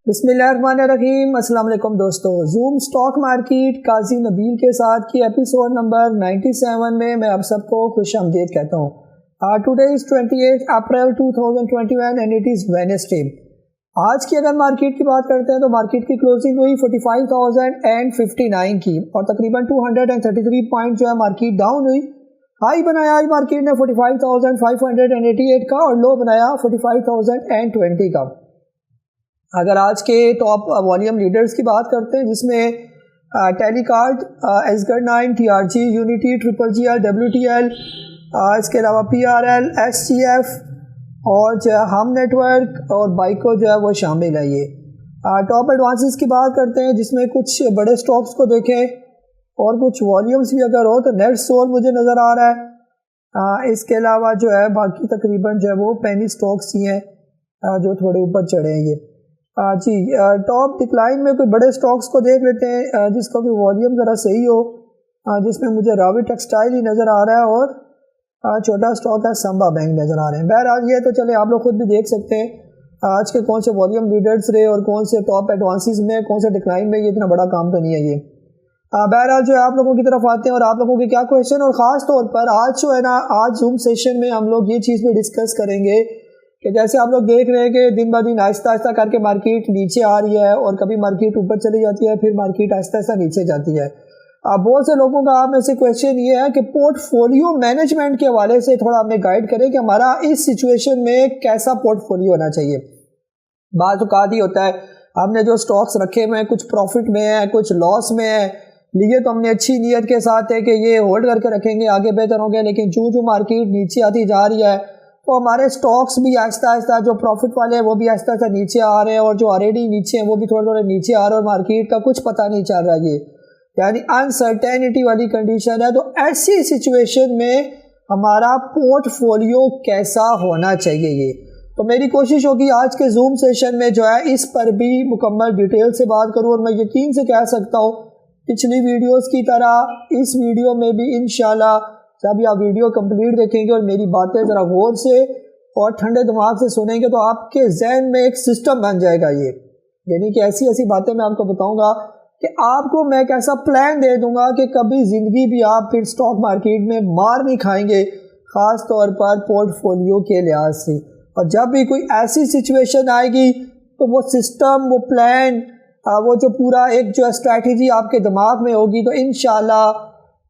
بسم اللہ الرحمن الرحیم۔ السلام علیکم دوستو، زوم سٹاک مارکیٹ قاضی نبیل کے ساتھ کی ایپیسوڈ نمبر 97 میں آپ سب کو خوش آمدید کہتا ہوں۔ Today is 28 April 2021 and it is Wednesday. آج کی اگر مارکیٹ کی بات کرتے ہیں تو مارکیٹ کی کلوزنگ ہوئی 45,059 کی اور تقریباً 233 پوائنٹ جو ہے مارکیٹ ڈاؤن ہوئی۔ ہائی بنایا آج مارکیٹ نے 45,588 کا اور لو بنایا 45,020 کا۔ اگر آج کے ٹاپ والیوم لیڈرز کی بات کرتے ہیں جس میں ٹیلی کارڈ، ایسگر 9، T R G, Unity, triple G L, W T L, اس کے علاوہ P R L, S T F اور جو ہے ہم نیٹ ورک اور بائیکو جو ہے وہ شامل ہے۔ یہ ٹاپ ایڈوانسز کی بات کرتے ہیں جس میں کچھ بڑے سٹاکس کو دیکھیں اور کچھ والیومز بھی اگر ہو تو نیٹ سول مجھے نظر آ رہا ہے۔ اس کے علاوہ جو ہے باقی تقریباً جو ہے وہ پینی سٹاکس ہی ہیں جو تھوڑے اوپر چڑھے ہیں۔ یہ ٹاپ ڈکلائن میں کوئی بڑے سٹاکس کو دیکھ لیتے ہیں جس کا کوئی والیوم ذرا صحیح ہو، جس میں مجھے راوی ٹیکسٹائل ہی نظر آ رہا ہے اور چھوٹا سٹاک ہے سمبا بینک نظر آ رہے ہیں۔ بہرحال یہ تو چلے آپ لوگ خود بھی دیکھ سکتے ہیں آج کے کون سے والیوم لیڈرز رہے اور کون سے ٹاپ ایڈوانسز میں کون سے ڈکلائن میں۔ یہ اتنا بڑا کام تو نہیں ہے یہ۔ بہرحال جو ہے آپ لوگوں کی طرف آتے ہیں اور آپ لوگوں کے کیا کویشچن، اور خاص طور پر آج جو ہے نا آج زوم سیشن میں ہم لوگ یہ چیز بھی ڈسکس کریں گے کہ جیسے آپ لوگ دیکھ رہے ہیں کہ دن بہ دن آہستہ آہستہ کر کے مارکیٹ نیچے آ رہی ہے اور کبھی مارکیٹ اوپر چلی جاتی ہے، پھر مارکیٹ آہستہ آہستہ نیچے جاتی ہے۔ بہت سے لوگوں کا آپ میں سے کویشچن یہ ہے کہ پورٹ فولیو مینجمنٹ کے حوالے سے تھوڑا ہمیں گائیڈ کریں کہ ہمارا اس سچویشن میں کیسا پورٹ فولیو ہونا چاہیے۔ بعض اوقات ہی ہوتا ہے ہم نے جو سٹاکس رکھے ہوئے ہیں کچھ پروفٹ میں ہیں کچھ لاس میں ہیں، لیے تو ہم نے اچھی نیت کے ساتھ ہے کہ یہ ہولڈ کر کے رکھیں گے آگے بہتر ہوں گے، لیکن جو مارکیٹ نیچے آتی جا رہی ہے تو ہمارے سٹاکس بھی آہستہ آہستہ جو پروفٹ والے ہیں وہ بھی آہستہ آہستہ نیچے آ رہے ہیں اور جو آلریڈی نیچے ہیں وہ بھی تھوڑے نیچے آ رہے ہیں اور مارکیٹ کا کچھ پتہ نہیں چل رہا۔ یہ یعنی انسرٹینٹی والی کنڈیشن ہے۔ تو ایسی سچویشن میں ہمارا پورٹ فولیو کیسا ہونا چاہیے، یہ تو میری کوشش ہوگی آج کے زوم سیشن میں جو ہے اس پر بھی مکمل ڈیٹیل سے بات کروں، اور میں یقین سے کہہ سکتا ہوں پچھلی ویڈیوز کی طرح اس ویڈیو میں بھی انشاءاللہ جب آپ ویڈیو کمپلیٹ دیکھیں گے اور میری باتیں ذرا غور سے اور ٹھنڈے دماغ سے سنیں گے تو آپ کے ذہن میں ایک سسٹم بن جائے گا۔ یہ یعنی کہ ایسی ایسی باتیں میں آپ کو بتاؤں گا کہ آپ کو میں ایک ایسا پلان دے دوں گا کہ کبھی زندگی بھی آپ پھر سٹاک مارکیٹ میں مار نہیں کھائیں گے، خاص طور پر پورٹ فولیو کے لحاظ سے۔ اور جب بھی کوئی ایسی سچویشن آئے گی تو وہ سسٹم، وہ پلان، وہ جو پورا ایک جو اسٹریٹجی آپ کے دماغ میں ہوگی تو انشاءاللہ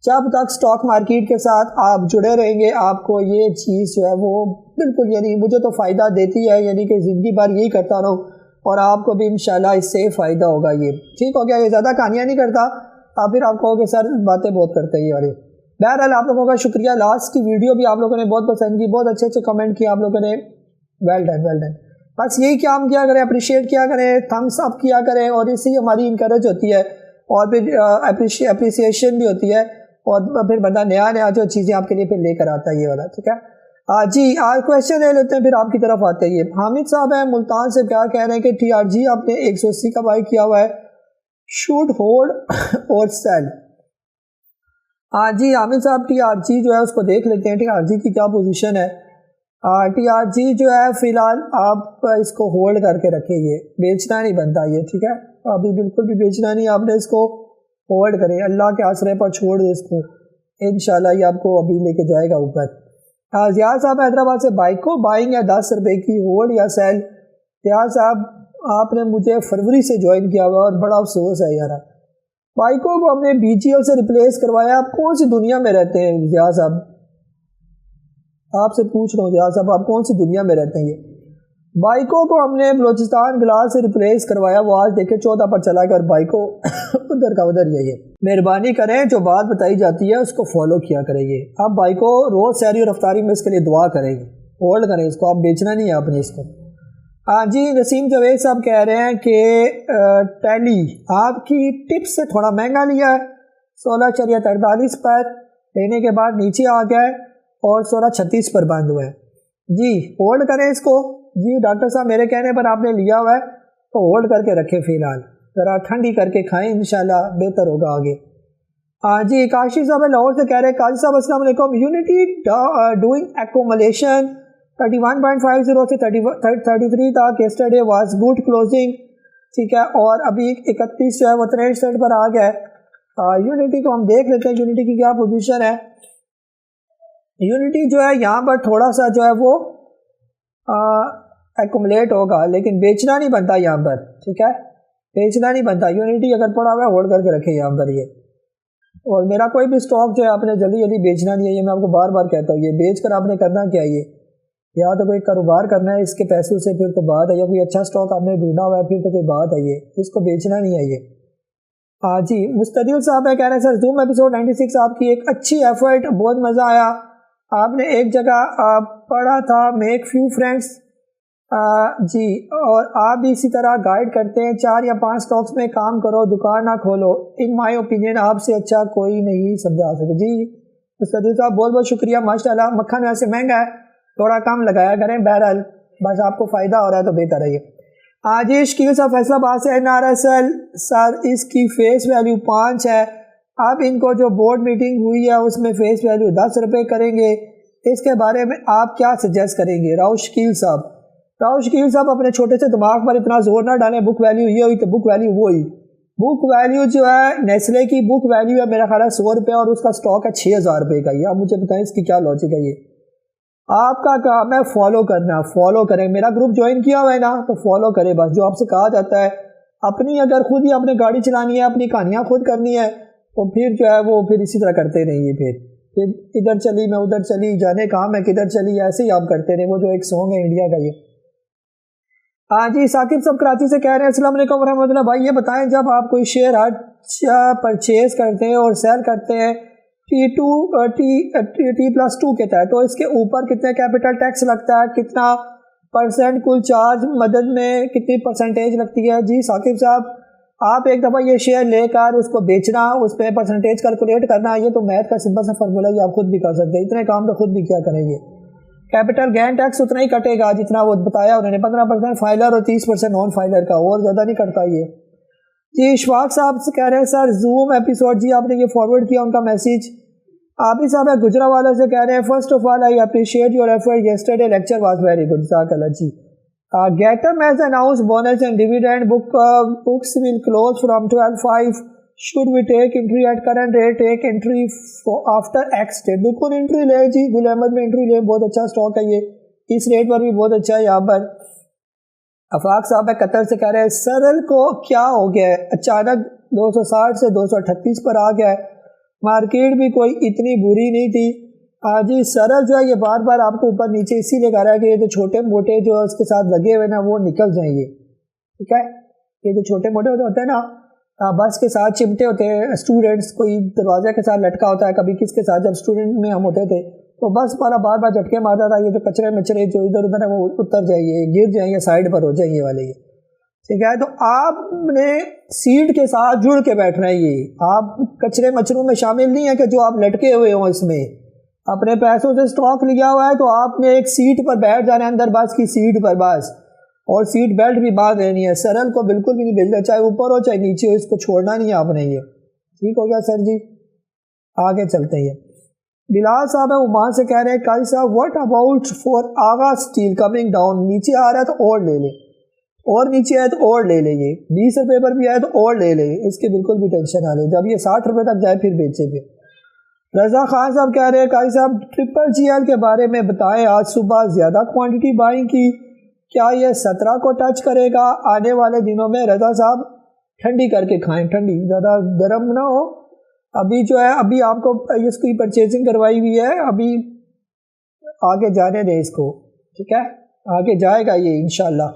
جب تک سٹاک مارکیٹ کے ساتھ آپ جڑے رہیں گے آپ کو یہ چیز جو ہے وہ بالکل یعنی مجھے تو فائدہ دیتی ہے، یعنی کہ زندگی بھر یہی کرتا رہوں اور آپ کو بھی انشاءاللہ اس سے فائدہ ہوگا۔ یہ ٹھیک ہو گیا، یہ زیادہ کہانیاں نہیں کرتا، پھر آپ کہو کہ سر باتیں بہت کرتے ہیں یہ والے۔ بہرحال آپ لوگوں کا شکریہ، لاسٹ کی ویڈیو بھی آپ لوگوں نے بہت پسند کی، بہت اچھے اچھے کمنٹ کیے آپ لوگوں نے، ویل ڈن۔ بس یہی کام کیا کریں، اپریشیٹ کیا کریں، تھمس اپ کیا کریں، اور اس سے ہماری انکریج ہوتی ہے اور پھر اپریسیشن بھی ہوتی ہے اور پھر بندہ نیا جو چیزیں آپ کے لیے پھر لے کر آتا ہے یہ والا۔ ٹھیک ہے جی، آج کویشچن لے لیتے ہیں پھر آپ کی طرف آتے ہیں۔ حامد صاحب ہیں ملتان سے، کیا کہہ رہے ہیں کہ ٹی آر جی آپ نے 180 کا بائی کیا ہوا ہے، شوڈ ہولڈ اور سیل؟ جی حامد صاحب، ٹی آر جی جو ہے اس کو دیکھ لیتے ہیں، ٹی آر جی کی کیا پوزیشن ہے۔ ٹی آر جی جو ہے فی الحال آپ اس کو ہولڈ کر کے رکھیں، یہ بیچنا نہیں بنتا یہ، ٹھیک ہے ابھی بالکل بھی بیچنا نہیں، آپ نے اس کو ہولڈ کریں، اللہ کے آسرے پر چھوڑ دیں اس کو، انشاءاللہ یہ آپ کو ابھی لے کے جائے گا اوپر۔ زیاد صاحب حیدرآباد سے، بائیکو بائنگ ہے 10 روپے کی، ہولڈ یا سیل؟ زیاد صاحب آپ نے مجھے فروری سے جوائن کیا ہوا اور بڑا افسوس ہے یار، بائیکو کو ہم نے بی جی ایل سے ریپلیس کروایا۔ آپ کون سی دنیا میں رہتے ہیں زیاد صاحب؟ آپ سے پوچھ رہا ہوں زیاد صاحب آپ کون سی دنیا میں رہتے ہیں؟ یہ بائیکو کو ہم نے بلوچستان گلاس سے ریپلیس کروایا، وہ آج دیکھیں 14 پر چلا گیا اور بائیکو ادھر کا ادھر ہی ہے۔ مہربانی کریں جو بات بتائی جاتی ہے اس کو فالو کیا کریں گے، آپ بائیکو روز سیری اور افطاری میں اس کے لیے دعا کریں گے، ہولڈ کریں اس کو، آپ بیچنا نہیں ہے آپ نے اس کو۔ جی نسیم جاوید صاحب کہہ رہے ہیں کہ ٹیلی آپ کی ٹپ سے تھوڑا مہنگا لیا ہے، 16.43 پر لینے کے بعد نیچے آ گیا ہے اور 16.36 پر بند ہوا ہے۔ جی ہولڈ کریں اس کو۔ جی ڈاکٹر صاحب میرے کہنے پر آپ نے لیا ہوا ہے تو ہولڈ کر کے رکھیں، فی الحال ذرا ٹھنڈی کر کے کھائیں، انشاءاللہ بہتر ہوگا آگے۔ جی کاشی صاحب لاہور سے کہہ رہے ہیں قاضی صاحب السلام علیکم. یونٹی ڈوئنگ ایکومولیشن 31.50 سے 33 تک یسٹرڈے واز گڈ کلوزنگ, ٹھیک ہے, اور ابھی 31 جو ہے وہ 63 پر آ گیا ہے. یونٹی کو ہم دیکھ لیتے ہیں یونٹی کی کیا پوزیشن ہے. یونٹی جو ہے یہاں پر تھوڑا سا جو ہے وہ ایکومولیٹ ہوگا, لیکن بیچنا نہیں بنتا یہاں پر, ٹھیک ہے, بیچنا نہیں بنتا. یونٹی اگر پڑا ہوا ہے ہولڈ کر کے رکھے یہاں پر یہ. اور میرا کوئی بھی سٹاک جو ہے آپ نے جلدی جلدی بیچنا نہیں ہے, یہ میں آپ کو بار بار کہتا ہوں. یہ بیچ کر آپ نے کرنا کیا ہے, یا تو کوئی کاروبار کرنا ہے اس کے پیسوں سے, پھر تو بات ہے, یا کوئی اچھا سٹاک آپ نے ڈھونڈا ہوا ہے پھر تو کوئی بات ہے, یہ اس کو بیچنا نہیں ہے یہ. جی مستدیل صاحب ہے کہہ رہے ہیں سر زوم ایپیسوڈ 96 آپ کی ایک اچھی ایفرٹ, بہت مزہ آیا. آپ نے ایک جگہ پڑھا تھا میک فیو فرینڈس, جی, اور آپ بھی اسی طرح گائیڈ کرتے ہیں 4 یا 5 سٹاکس میں کام کرو, دکان نہ کھولو. ان مائی اوپینین آپ سے اچھا کوئی نہیں سمجھا سکے. جی مستدیل صاحب بہت بہت شکریہ, ماشاء اللہ. مکھن ویسے مہنگا ہے, تھوڑا کم لگایا کریں, بہرحال بس آپ کو فائدہ ہو رہا ہے تو بہتر ہے یہ. جی شکیل صاحب فیصلہ آباد سے NRSL سر اس کی فیس ویلیو 5 ہے. اب ان کو جو بورڈ میٹنگ ہوئی ہے اس میں فیس ویلیو 10 روپے کریں گے, اس کے بارے میں آپ کیا سجیسٹ کریں گے؟ راؤ شکیل صاحب اپنے چھوٹے سے دماغ پر اتنا زور نہ ڈالیں. بک ویلیو یہ ہوئی تو بک ویلیو وہی. بک ویلیو جو ہے نیسلے کی بک ویلیو ہے میرا خیال ہے 100 روپے, اور اس کا سٹاک ہے 6000 روپے کا. یہ آپ مجھے بتائیں اس کی کیا لاجک ہے. یہ آپ کا کام ہے فالو کرنا, فالو کریں. میرا گروپ جوائن کیا ہوا ہے نا, تو فالو کریں بس. جو آپ سے کہا جاتا ہے, اپنی اگر خود ہی اپنے گاڑی چلانی ہے, اپنی کہانیاں خود کرنی ہے, تو پھر جو ہے وہ پھر اسی طرح کرتے رہیں گے. پھر ادھر چلی میں ادھر چلی, جانے کہاں میں کدھر چلی, ایسے ہی آپ کرتے رہیں. وہ جو ایک سانگ ہے انڈیا کا یہ. جی ثاقب صاحب کراچی سے کہہ رہے ہیں السلام علیکم ورحمۃ اللہ. بھائی یہ بتائیں جب آپ کوئی شیئر پرچیز کرتے ہیں اور سیل کرتے ہیں T+2 کے تحت, تو اس کے اوپر کتنے کیپٹل ٹیکس لگتا ہے, کتنا پرسنٹ کل چارج, مدد میں کتنی پرسنٹیج لگتی ہے؟ جی ثاقب صاحب آپ ایک دفعہ یہ شیئر لے کر اس کو بیچنا, اس پہ پرسنٹیج کیلکولیٹ کرنا, یہ تو میتھ کا سمپل سا فارمولا ہی آپ خود بھی کر سکتے ہیں. اتنے کام تو خود بھی کیا کریں گے. کیپٹل گین ٹیکس اتنا ہی کٹے گا جتنا وہ بتایا انہوں نے, 15% فائلر اور 30% نان فائلر کا, اور زیادہ نہیں کٹتا یہ. جی اشفاق صاحب سے کہہ رہے ہیں سر زوم ایپیسوڈ, جی آپ نے یہ فارورڈ کیا ان کا میسیج. عابد صاحب ہے گجرا والا سے کہہ رہے ہیں first of all I appreciate your effort, yesterday lecture was very good, جزاک اللہ. جی گیٹم has announce bonus and dividend books will close from 12/5. should we take entry at current rate, take entry after X date? بالکل entry لے جی, گل احمد میں entry لے, بہت اچھا سٹاک ہے یہ, اس ریٹ پر بھی بہت اچھا ہے. یہاں پر افاق صاحب ہے قطر سے کہہ رہے ہیں سرل کو کیا ہو گیا ہے, اچانک 260 سے 238 پر آ گیا ہے, مارکیٹ بھی کوئی اتنی بری نہیں تھی. جی سرل جو ہے یہ بار بار آپ کو اوپر نیچے اسی لیے کہہ رہا ہے کہ یہ جو چھوٹے موٹے جو اس کے ساتھ لگے ہوئے نا وہ نکل جائیں گے, ٹھیک ہے. یہ جو چھوٹے موٹے ہوتے ہیں نا, بس کے ساتھ چمٹے ہوتے ہیں, اسٹوڈنٹس کوئی دروازے کے ساتھ لٹکا ہوتا ہے, کبھی کس کے ساتھ, جب اسٹوڈنٹ میں ہم ہوتے تھے تو بس ہمارا بار بار جھٹکے مارتا تھا. یہ جو کچرے مچرے جو ادھر ادھر ہیں وہ اتر جائیں گے, گر جائیں گے, سائڈ پر ہو جائیں گے والے یہ, ٹھیک ہے. تو آپ نے سیٹ کے ساتھ جڑ کے بیٹھنا ہے. یہ آپ کچرے مچروں میں شامل نہیں ہیں کہ جو آپ لٹکے ہوئے ہوں, اس میں اپنے پیسوں سے اسٹاک لیا ہوا ہے تو آپ نے ایک سیٹ پر بیٹھ جانا ہے, اندر بس کی سیٹ پر بس, اور سیٹ بیلٹ بھی باندھ رہنی ہے. سرل کو بالکل بھی نہیں بھیجنا, چاہے اوپر ہو چاہے نیچے ہو, اس کو چھوڑنا نہیں ہے آپ نے. یہ ٹھیک ہو گیا سر جی, آگے چلتے ہیں. بلال صاحب ہے عمان سے کہہ رہے ہیں قاضی صاحب what about for Agha steel coming down, نیچے آ رہا ہے تو اور لے لیں, اور نیچے آئے تو اور لے لیں, یہ 20 روپے پر بھی آئے تو اور لے لیں, اس کی بالکل بھی ٹینشن نہ لیں. جب یہ 60 روپے تک جائے پھر بیچے گے. رضا خان صاحب کہہ رہے ہیں قاضی صاحب GGL کے بارے میں بتائیں, آج صبح زیادہ کوانٹٹی بائنگ کی, کیا یہ 17 کو ٹچ کرے گا آنے والے دنوں میں؟ رضا صاحب ٹھنڈی کر کے کھائیں, ٹھنڈی, زیادہ گرم نہ ہو. ابھی جو ہے ابھی آپ کو اس کی پرچیزنگ کروائی ہوئی ہے, ابھی آگے جانے دیں اس کو, ٹھیک ہے, آگے جائے گا یہ انشاءاللہ,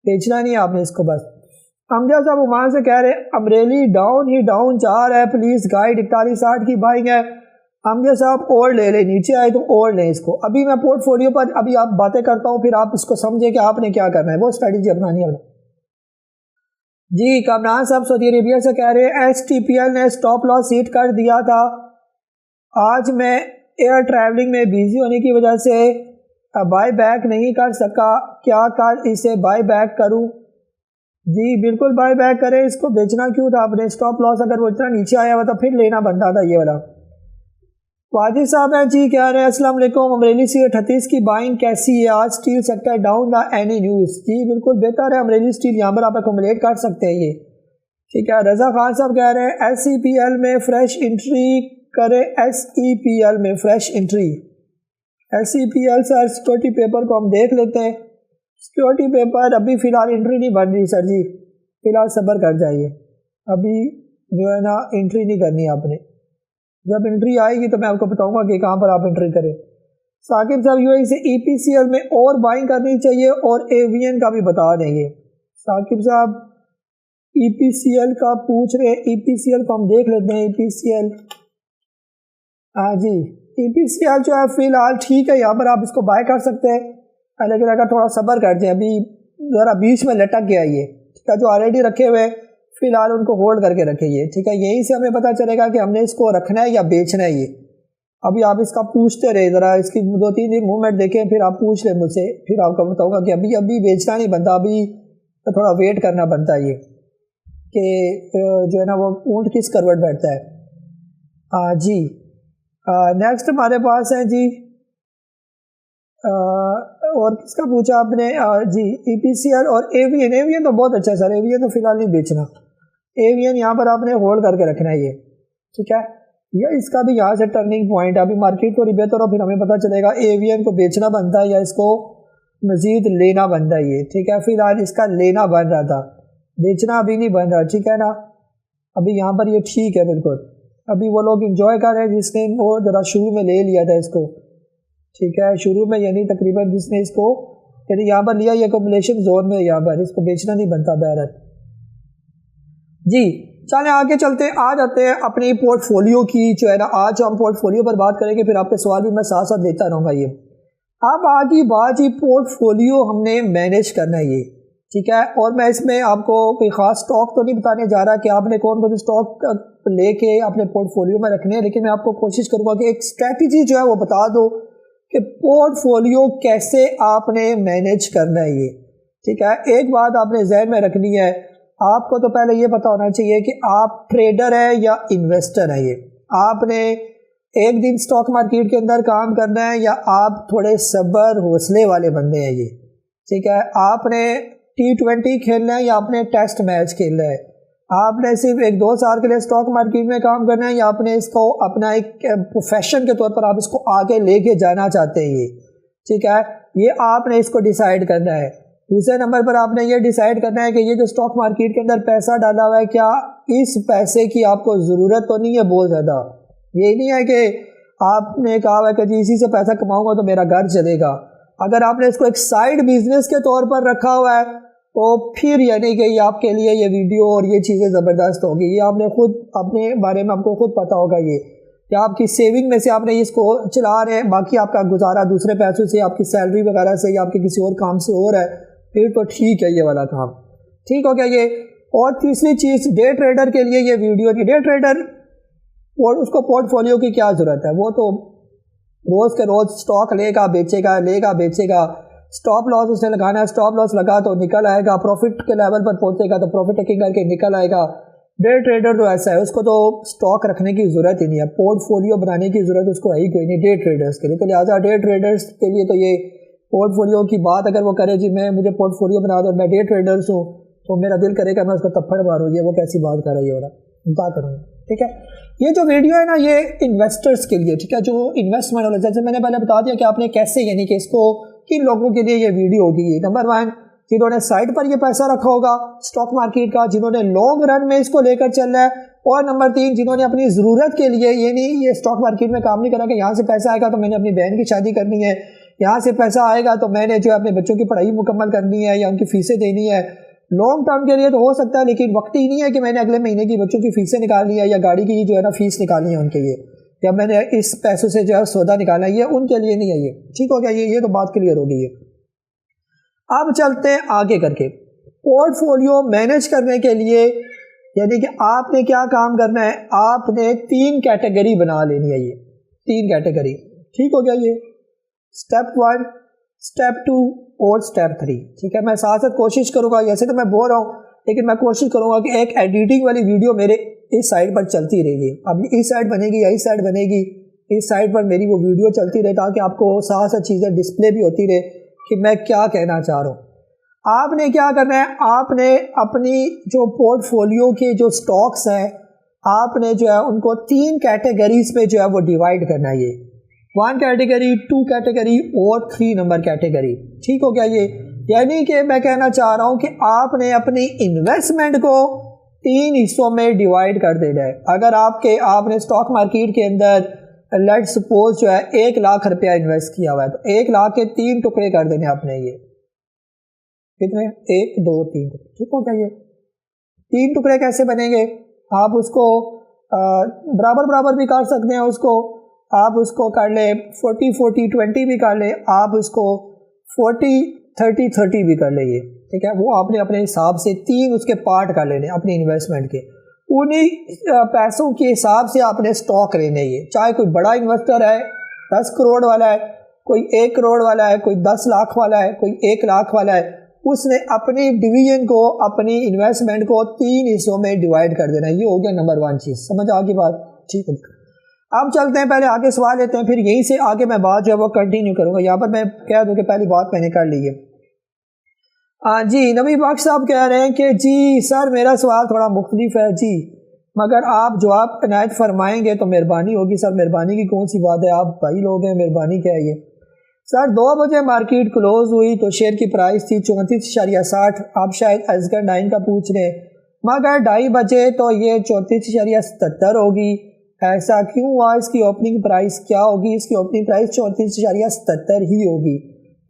بیچنا نہیں آپ نے اس کو بس. امجد صاحب عمان سے کہہ رہے امریلی ڈاؤن ہی ڈاؤن جا رہا ہے, پلیز گائیڈ 4160 کی بائنگ ہے. امجد صاحب اور لے لیں, نیچے آئے تو اور لیں اس کو. ابھی میں پورٹ فولیو پر ابھی آپ باتیں کرتا ہوں, پھر آپ اس کو سمجھیں کہ آپ نے کیا کرنا ہے, وہ اسٹریٹجی اپنانی ہے. جی کامران صاحب سعودی عربیہ سے کہہ رہے ہیں STPL نے سٹاپ لاس ہٹ کر دیا تھا, آج میں ایئر ٹریولنگ میں بیزی ہونے کی وجہ سے بائی بیک نہیں کر سکا, کیا کل اسے بائی بیک کروں؟ جی بالکل بائی بیک کریں، اس کو بیچنا کیوں تھا آپ نے؟ اسٹاپ لاس اگر وہ اتنا نیچے آیا ہوا تو پھر لینا بنتا تھا یہ والا۔ واجد صاحب ہیں جی، کہہ رہے ہیں السلام علیکم، امریلی سی 38 کی بائنگ کیسی ہے آج؟ Steel sector down the any news? جی بالکل بہتر ہے، امریلی اسٹیل یہاں پر آپ ایکومولیٹ کر سکتے ہیں یہ، ٹھیک ہے۔ رضا خان صاحب کہہ رہے ہیں ایس ای پی ایل میں فریش انٹری کرے، ایس ای پی ایل میں fresh entry, S E P L sir security paper کو ہم دیکھ لیتے ہیں۔ سیکورٹی پیپر ابھی فی الحال انٹری نہیں بن رہی سر جی، فی الحال صبر کر جائیے، ابھی جو ہے نا انٹری نہیں کرنی آپ نے، جب انٹری آئے گی تو میں آپ کو بتاؤں گا کہ کہاں پر آپ انٹری کریں۔ ثاقب صاحب یو اے سے ای پی سی ایل میں اور بائنگ کرنی چاہیے اور اے وی این کا بھی بتا دیں گے۔ ثاقب صاحب ای پی سی ایل کا پوچھ رہے ہیں، ای پی سی ایل کو ہم دیکھ لیتے ہیں۔ ای پی سی ایل، ہاں جی ای پی سی ایل جو ہے فی الحال ٹھیک ہے، یہاں پر آپ اس کو بائی کر سکتے ہیں، لیکن اگر تھوڑا صبر کر جائیں، ابھی ذرا بیچ میں لٹک گیا یہ، ٹھیک ہے، جو آلریڈی رکھے ہوئے فی الحال ان کو ہولڈ کر کے رکھے یہ، ٹھیک ہے، یہیں سے ہمیں پتہ چلے گا کہ ہم نے اس کو رکھنا ہے یا بیچنا ہے یہ۔ ابھی آپ اس کا پوچھتے رہے، ذرا اس کی 2-3 دن موومنٹ دیکھیں، پھر آپ پوچھ لیں مجھ سے، پھر آپ کو بتاؤں گا کہ ابھی بیچنا نہیں بنتا، ابھی تھوڑا ویٹ کرنا بنتا ہے یہ کہ جو ہے نا وہ اونٹ کس کروٹ بیٹھتا ہے۔ جی نیکسٹ ہمارے پاس ہیں جی، اور کس کا پوچھا آپ نے؟ جی ای پی سی ایل اور اے وی این۔ اے وی این تو بہت اچھا ہے سر، اے وی این تو فی الحال نہیں بیچنا، اے وی این یہاں پر آپ نے ہولڈ کر کے رکھنا ہے یہ، ٹھیک ہے، یا اس کا بھی یہاں سے ٹرننگ پوائنٹ ہے، ابھی مارکیٹ تھوڑی بہتر ہو پھر ہمیں پتہ چلے گا اے وی این کو بیچنا بنتا ہے یا اس کو مزید لینا بنتا ہے یہ، ٹھیک ہے۔ فی الحال اس کا لینا بن رہا تھا، بیچنا ابھی نہیں بن رہا، ٹھیک ہے نا، ابھی یہاں پر یہ ٹھیک ہے بالکل، ابھی وہ لوگ انجوائے کر رہے ہیں جس نے وہ ذرا شروع میں لے لیا تھا اس کو، ٹھیک ہے، شروع میں یعنی تقریباً جس نے اس کو یعنی یہاں پر لیا، یہ ایکومولیشن زون میں یہاں پر اس کو بیچنا نہیں بنتا بہرحال۔ جی چلیں آگے چلتے ہیں، آ جاتے ہیں اپنی پورٹ فولیو کی جو ہے نا، آج ہم پورٹ فولیو پر بات کریں گے، پھر آپ کے سوال بھی میں ساتھ ساتھ دیتا رہوں گا یہ۔ اب آگے بات ہی پورٹ فولیو ہم نے مینیج کرنا ہے یہ، ٹھیک ہے، اور میں اس میں آپ کو کوئی خاص سٹاک تو نہیں بتانے جا رہا کہ آپ نے کون کون سے سٹاک لے کے اپنے پورٹ فولیو میں رکھنے ہیں، لیکن میں آپ کو کوشش کروں گا کہ ایک اسٹریٹجی جو ہے وہ بتا دو کہ پورٹ فولیو کیسے آپ نے مینیج کرنا ہے یہ، ٹھیک ہے۔ ایک بات آپ نے ذہن میں رکھنی ہے، آپ کو تو پہلے یہ پتہ ہونا چاہیے کہ آپ ٹریڈر ہیں یا انویسٹر ہیں یہ، آپ نے ایک دن سٹاک مارکیٹ کے اندر کام کرنا ہے یا آپ تھوڑے صبر حوصلے والے بندے ہیں یہ، ٹھیک ہے، آپ نے T20 کھیلنا ہے یا آپ نے ٹیسٹ میچ کھیلنا ہے، آپ نے صرف 1-2 سال کے لیے سٹاک مارکیٹ میں کام کرنا ہے یا آپ نے اس کو اپنا ایک پروفیشن کے طور پر آپ اس کو آگے لے کے جانا چاہتے ہیں یہ، ٹھیک ہے، یہ آپ نے اس کو ڈیسائیڈ کرنا ہے۔ دوسرے نمبر پر آپ نے یہ ڈیسائیڈ کرنا ہے کہ یہ جو سٹاک مارکیٹ کے اندر پیسہ ڈالا ہوا ہے، کیا اس پیسے کی آپ کو ضرورت تو نہیں ہے بہت زیادہ؟ یہ نہیں ہے کہ آپ نے کہا ہوا ہے کہ جی اسی سے پیسہ کماؤں گا تو میرا گھر چلے گا۔ اگر آپ نے اس کو ایک سائیڈ بزنس کے طور پر رکھا ہوا ہے تو پھر یعنی کہ یہ آپ کے لیے یہ ویڈیو اور یہ چیزیں زبردست ہوگی، یہ آپ نے خود اپنے بارے میں آپ کو خود پتہ ہوگا یہ، یا آپ کی سیونگ میں سے آپ نے اس کو چلا رہے ہیں، باقی آپ کا گزارا دوسرے پیسوں سے، آپ کی سیلری وغیرہ سے یا آپ کے کسی اور کام سے ہو رہا ہے، پھر تو ٹھیک ہے یہ والا کام، ٹھیک ہو گیا یہ۔ اور تیسری چیز، ڈے ٹریڈر کے لیے یہ ویڈیو نہیں، ڈے ٹریڈر اور اس کو پورٹ فولیو کی کیا ضرورت ہے، وہ تو روز کے روز سٹاک لے گا بیچے گا، سٹاپ لاس اس نے لگانا ہے، سٹاپ لاس لگا تو نکل آئے گا، پروفٹ کے لیول پر پہنچے گا تو پروفٹ ٹیکنگ کر کے نکل آئے گا۔ ڈے ٹریڈر تو ایسا ہے، اس کو تو سٹاک رکھنے کی ضرورت ہی نہیں ہے، پورٹ فولیو بنانے کی ضرورت اس کو ہے ہی کوئی نہیں ڈے ٹریڈرز کے لیے، تو لہٰذا ڈے ٹریڈرز کے لیے تو یہ پورٹ فولیو کی بات اگر وہ کرے جی مجھے پورٹ فولیو بنا دو، میں ڈے ٹریڈرز ہوں، تو میرا دل کرے گا میں اس کو تپڑ ماروں، یہ وہ کیسی بات کر رہی ہے والا کیا کروں گا، ٹھیک ہے۔ یہ جو ویڈیو ہے نا یہ انویسٹرز کے لیے، ٹھیک ہے، جو انویسٹمنٹ والے، جیسے میں نے پہلے بتا دیا کہ آپ نے کیسے یعنی کہ اس کو کن لوگوں کے لیے یہ ویڈیو ہوگی۔ نمبر 1 جنہوں نے سائٹ پر یہ پیسہ رکھا ہوگا سٹاک مارکیٹ کا، جنہوں نے لانگ رن میں اس کو لے کر چلنا ہے، اور نمبر 3 جنہوں نے اپنی ضرورت کے لیے یعنی یہ سٹاک مارکیٹ میں کام نہیں کرا کہ یہاں سے پیسہ آئے گا تو میں نے اپنی بہن کی شادی کرنی ہے، یہاں سے پیسہ آئے گا تو میں نے جو اپنے بچوں کی پڑھائی مکمل کرنی ہے یا ان کی فیسیں دینی ہے۔ لانگ ٹرم کے لیے تو ہو سکتا ہے، لیکن وقت ہی نہیں ہے کہ میں نے اگلے مہینے کی بچوں کی فیسیں نکالنی ہے یا گاڑی کی جو ہے نا فیس نکالنی ہے ان کے لیے، یا میں نے اس پیسوں سے جو ہے سودا نکالنا ہے، یہ ان کے لیے نہیں ہے یہ، ٹھیک ہو گیا، یہ تو بات کلیئر ہو گئی ہے۔ اب چلتے ہیں آگے کر کے پورٹ فولیو مینیج کرنے کے لیے، یعنی کہ آپ نے کیا کام کرنا ہے، آپ نے 3 کیٹیگری بنا لینی ہے، یہ 3 کیٹیگری، ٹھیک ہو گیا یہ، سٹیپ 1 سٹیپ 2 اور سٹیپ 3، ٹھیک ہے۔ میں ساتھ ساتھ کوشش کروں گا، جیسے تو میں بول رہا ہوں لیکن میں کوشش کروں گا کہ ایک ایڈیٹنگ والی ویڈیو میرے اس سائڈ پر چلتی رہے گی. اب اس سائڈ بنے گی یا اس سائڈ بنے گی, اس سائڈ پر میری وہ ویڈیو چلتی رہے تاکہ آپ کو ساتھ ساتھ چیزیں ڈسپلے بھی ہوتی رہے کہ میں کیا کہنا چاہ رہا ہوں. آپ نے کیا کرنا ہے, آپ نے اپنی جو پورٹ فولیو کے جو سٹاکس ہیں آپ نے جو ہے ان کو 3 کیٹیگریز پہ جو ہے وہ ڈیوائیڈ کرنا ہے. یہ 1 کیٹیگری, 2 کیٹیگری اور 3 نمبر کیٹیگری. ٹھیک ہو گیا یہ, یعنی کہ میں کہنا چاہ رہا ہوں کہ آپ نے اپنی انویسٹمنٹ کو 3 حصوں میں ڈیوائیڈ کر دینا ہے. اگر آپ نے اسٹاک مارکیٹ کے اندر لیٹ سپوز جو ہے 1 لاکھ روپیہ انویسٹ کیا ہوا ہے تو 1 لاکھ کے 3 ٹکڑے کر دینے آپ نے. یہ کتنے, 1 2 3 ٹکڑے. ٹھیک ہو گیا یہ 3 ٹکڑے کیسے بنیں گے, آپ اس کو برابر برابر بھی کر سکتے ہیں, اس کو آپ اس کو کر لیں 40 40 20 بھی کر لیں, آپ اس کو 40 30 30 بھی کر لیں. یہ ٹھیک ہے, وہ آپ نے اپنے حساب سے 3 اس کے پارٹ کر لینے اپنی انویسٹمنٹ کے. انہیں پیسوں کے حساب سے آپ نے اسٹاک لینے. یہ چاہے کوئی بڑا انویسٹر ہے 10 کروڑ والا ہے, کوئی 1 کروڑ والا ہے, کوئی 10 لاکھ والا ہے, کوئی 1 لاکھ والا ہے, اس نے اپنی ڈویژن کو اپنی انویسٹمنٹ کو 3 حصوں میں ڈیوائیڈ کر دینا. یہ ہو گیا نمبر 1 چیز. سمجھ آ گئی بات؟ ٹھیک ہے, اب چلتے ہیں, پہلے آگے سوال لیتے ہیں, پھر یہیں سے آگے میں بات جو ہے وہ کنٹینیو کروں گا. یہاں پر میں کہہ دوں کہ پہلی بات میں نے کر لی ہے. جی نبی بخش صاحب کہہ رہے ہیں کہ جی سر میرا سوال تھوڑا مختلف ہے جی, مگر آپ جواب عنایت فرمائیں گے تو مہربانی ہوگی. سر مہربانی کی کون سی بات ہے, آپ بھائی لوگ ہیں, مہربانی کیا ہے یہ. سر 2 بجے مارکیٹ کلوز ہوئی تو شیئر کی پرائس تھی 34.60. آپ شاید ازگر 9 کا پوچھ رہے ہیں, مگر 2:30 بجے تو یہ 34.77 ہوگی. ایسا کیوں ہوا, اس کی اوپننگ پرائس کیا ہوگی؟ اس کی اوپننگ پرائس 34.77 ہی ہوگی,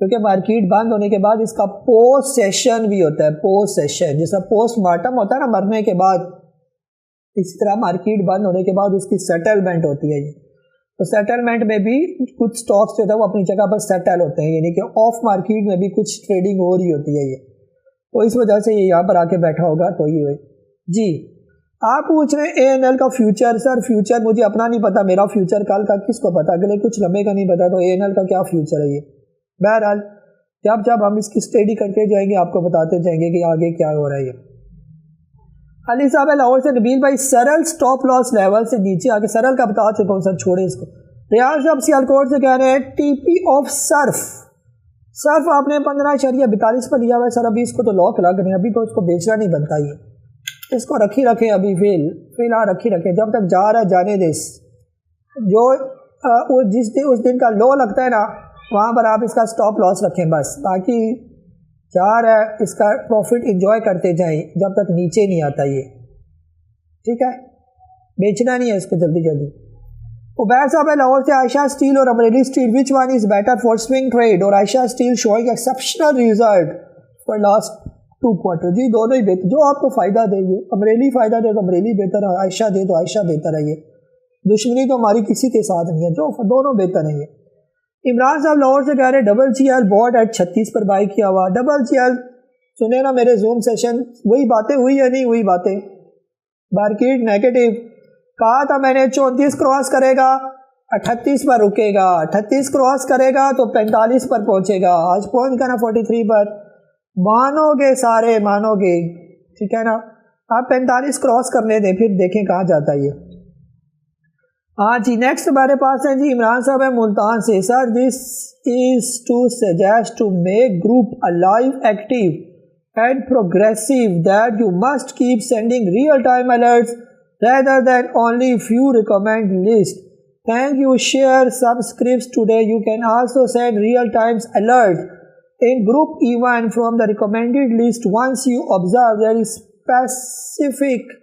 کیونکہ مارکیٹ بند ہونے کے بعد اس کا پوسٹ سیشن بھی ہوتا ہے. پوسٹ سیشن جس کا پوسٹ مارٹم ہوتا ہے نا مرنے کے بعد, اسی طرح مارکیٹ بند ہونے کے بعد اس کی سیٹلمنٹ ہوتی ہے. یہ تو سیٹلمنٹ میں بھی کچھ سٹاکس جو ہے وہ اپنی جگہ پر سیٹل ہوتے ہیں, یعنی کہ آف مارکیٹ میں بھی کچھ ٹریڈنگ ہو رہی ہوتی ہے. یہ تو اس وجہ سے یہ یہاں پر آ کے بیٹھا ہوگا. تو یہ جی آپ پوچھ رہے ہیں ANL کا فیوچر. سر فیوچر مجھے اپنا نہیں پتا, میرا فیوچر کل کا کس کو پتا, اگلے کچھ لمحے کا نہیں پتا, تو ANL کا کیا فیوچر ہے. یہ بہرحال جب ہم اس کی اسٹڈی کرتے جائیں گے آپ کو بتاتے جائیں گے کہ آگے کیا ہو رہا ہے. یہ علی صاحب ہے لاہور سے. نبیل بھائی سرل سٹاپ لاس لیول سے نیچے آ کے, سرل کا بتا چکا ہوں سر, چھوڑے اس کو. ریاض صاحب سیالکوٹ سے کہہ رہے ہیں ٹی پی آف صرف آپ نے 15.42 پر لیا ہوا ہے. سر ابھی اس کو تو لاک لگ رہے ہیں, ابھی تو اس کو بیچنا نہیں بنتا. یہ اس کو رکھی رکھیں ابھی, فی الحال رکھی رکھیں, جب تک جا رہا ہے جانے دے. جو اس دن کا لو لگتا ہے نا وہاں پر آپ اس کا سٹاپ لاس رکھیں بس, باقی جا رہا ہے اس کا پروفٹ انجوائے کرتے جائیں جب تک نیچے نہیں آتا. یہ ٹھیک ہے, بیچنا نہیں ہے اس کو جلدی جلدی. عبید صاحب ہے لاہور سے. عائشہ اسٹیل اور Amreli steel which one is better for swing trade, اور Aisha steel showing exceptional result for last 2 quarter. جی دونوں ہی بہتر, جو آپ کو فائدہ دے. یہ امریلی فائدہ دے تو امریلی بہتر ہے, عائشہ دے تو عائشہ بہتر ہے. یہ دشمنی تو ہماری کسی کے ساتھ نہیں ہے, جو دونوں بہتر ہیں. یہ عمران صاحب لاہور سے کہہ رہے double G L board at 36 پر بائی کیا ہوا. ڈبل جی ایل سنے نا میرے زوم سیشن, وہی باتیں ہوئی یا نہیں ہوئی باتیں. مارکیٹ نیگیٹو کہا تھا میں نے 34 کراس کرے گا 38 پر رکے گا, 38 کراس کرے گا تو 45 پر پہنچے گا. آج پہنچ گیا نا 43 پر. مانو گے سارے, مانو گے, ٹھیک ہے نا. آپ 45 کراس کرنے دیں پھر دیکھیں کہاں جاتا ہے. یہ ہاں جی نیکسٹ ہمارے پاس ہیں جی عمران صاحب ہے ملتان سے. Sir this is to suggest to make group alive active and progressive that you must keep sending real time alerts rather than only few recommend list. Thank you. Share some scripts today. You can also send real time alerts in group even from the recommended list. Once you observe there is specific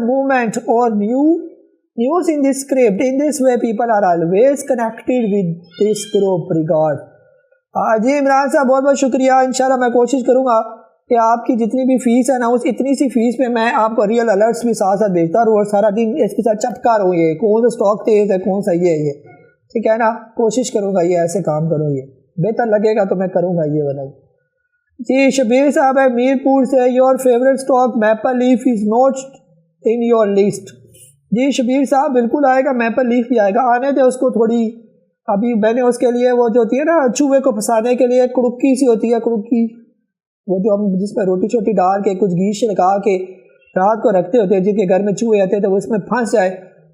movement or news in this script. In this way people are always connected with this group. Regard. جی عمران صاحب بہت بہت شکریہ. انشاءاللہ میں کوشش کروں گا کہ آپ کی جتنی بھی فیس ہے نا اس اتنی سی فیس میں میں آپ کو ریئل الرٹس بھی ساتھ ساتھ بھیجتا رہوں, اور سارا دن اس کے ساتھ چپکا رہوں. یہ کون سا اسٹاک تیز ہے, کون سا یہ ہے, یہ ٹھیک ہے نا. کوشش کروں گا یہ ایسے کام کروں, یہ بہتر لگے گا تو میں کروں گا یہ والا. جی شبیر صاحب ہے میرپور سے. Your favourite stock maple leaf is not in your list. جی شبیر صاحب بالکل آئے گا, میپل لیف بھی آئے گا. آنے دے اس کو تھوڑی, ابھی میں نے اس کے لیے وہ جو ہوتی ہے نا چوہے کو پھنسانے کے لیے کڑکی سی ہوتی ہے, کڑکی وہ جو ہم جس میں روٹی چھوٹی ڈال کے کچھ گھی چھڑکا کے رات کو رکھتے ہوتے ہیں، جن کے گھر میں چوہے آتے تھے وہ اس میں پھنس جائے،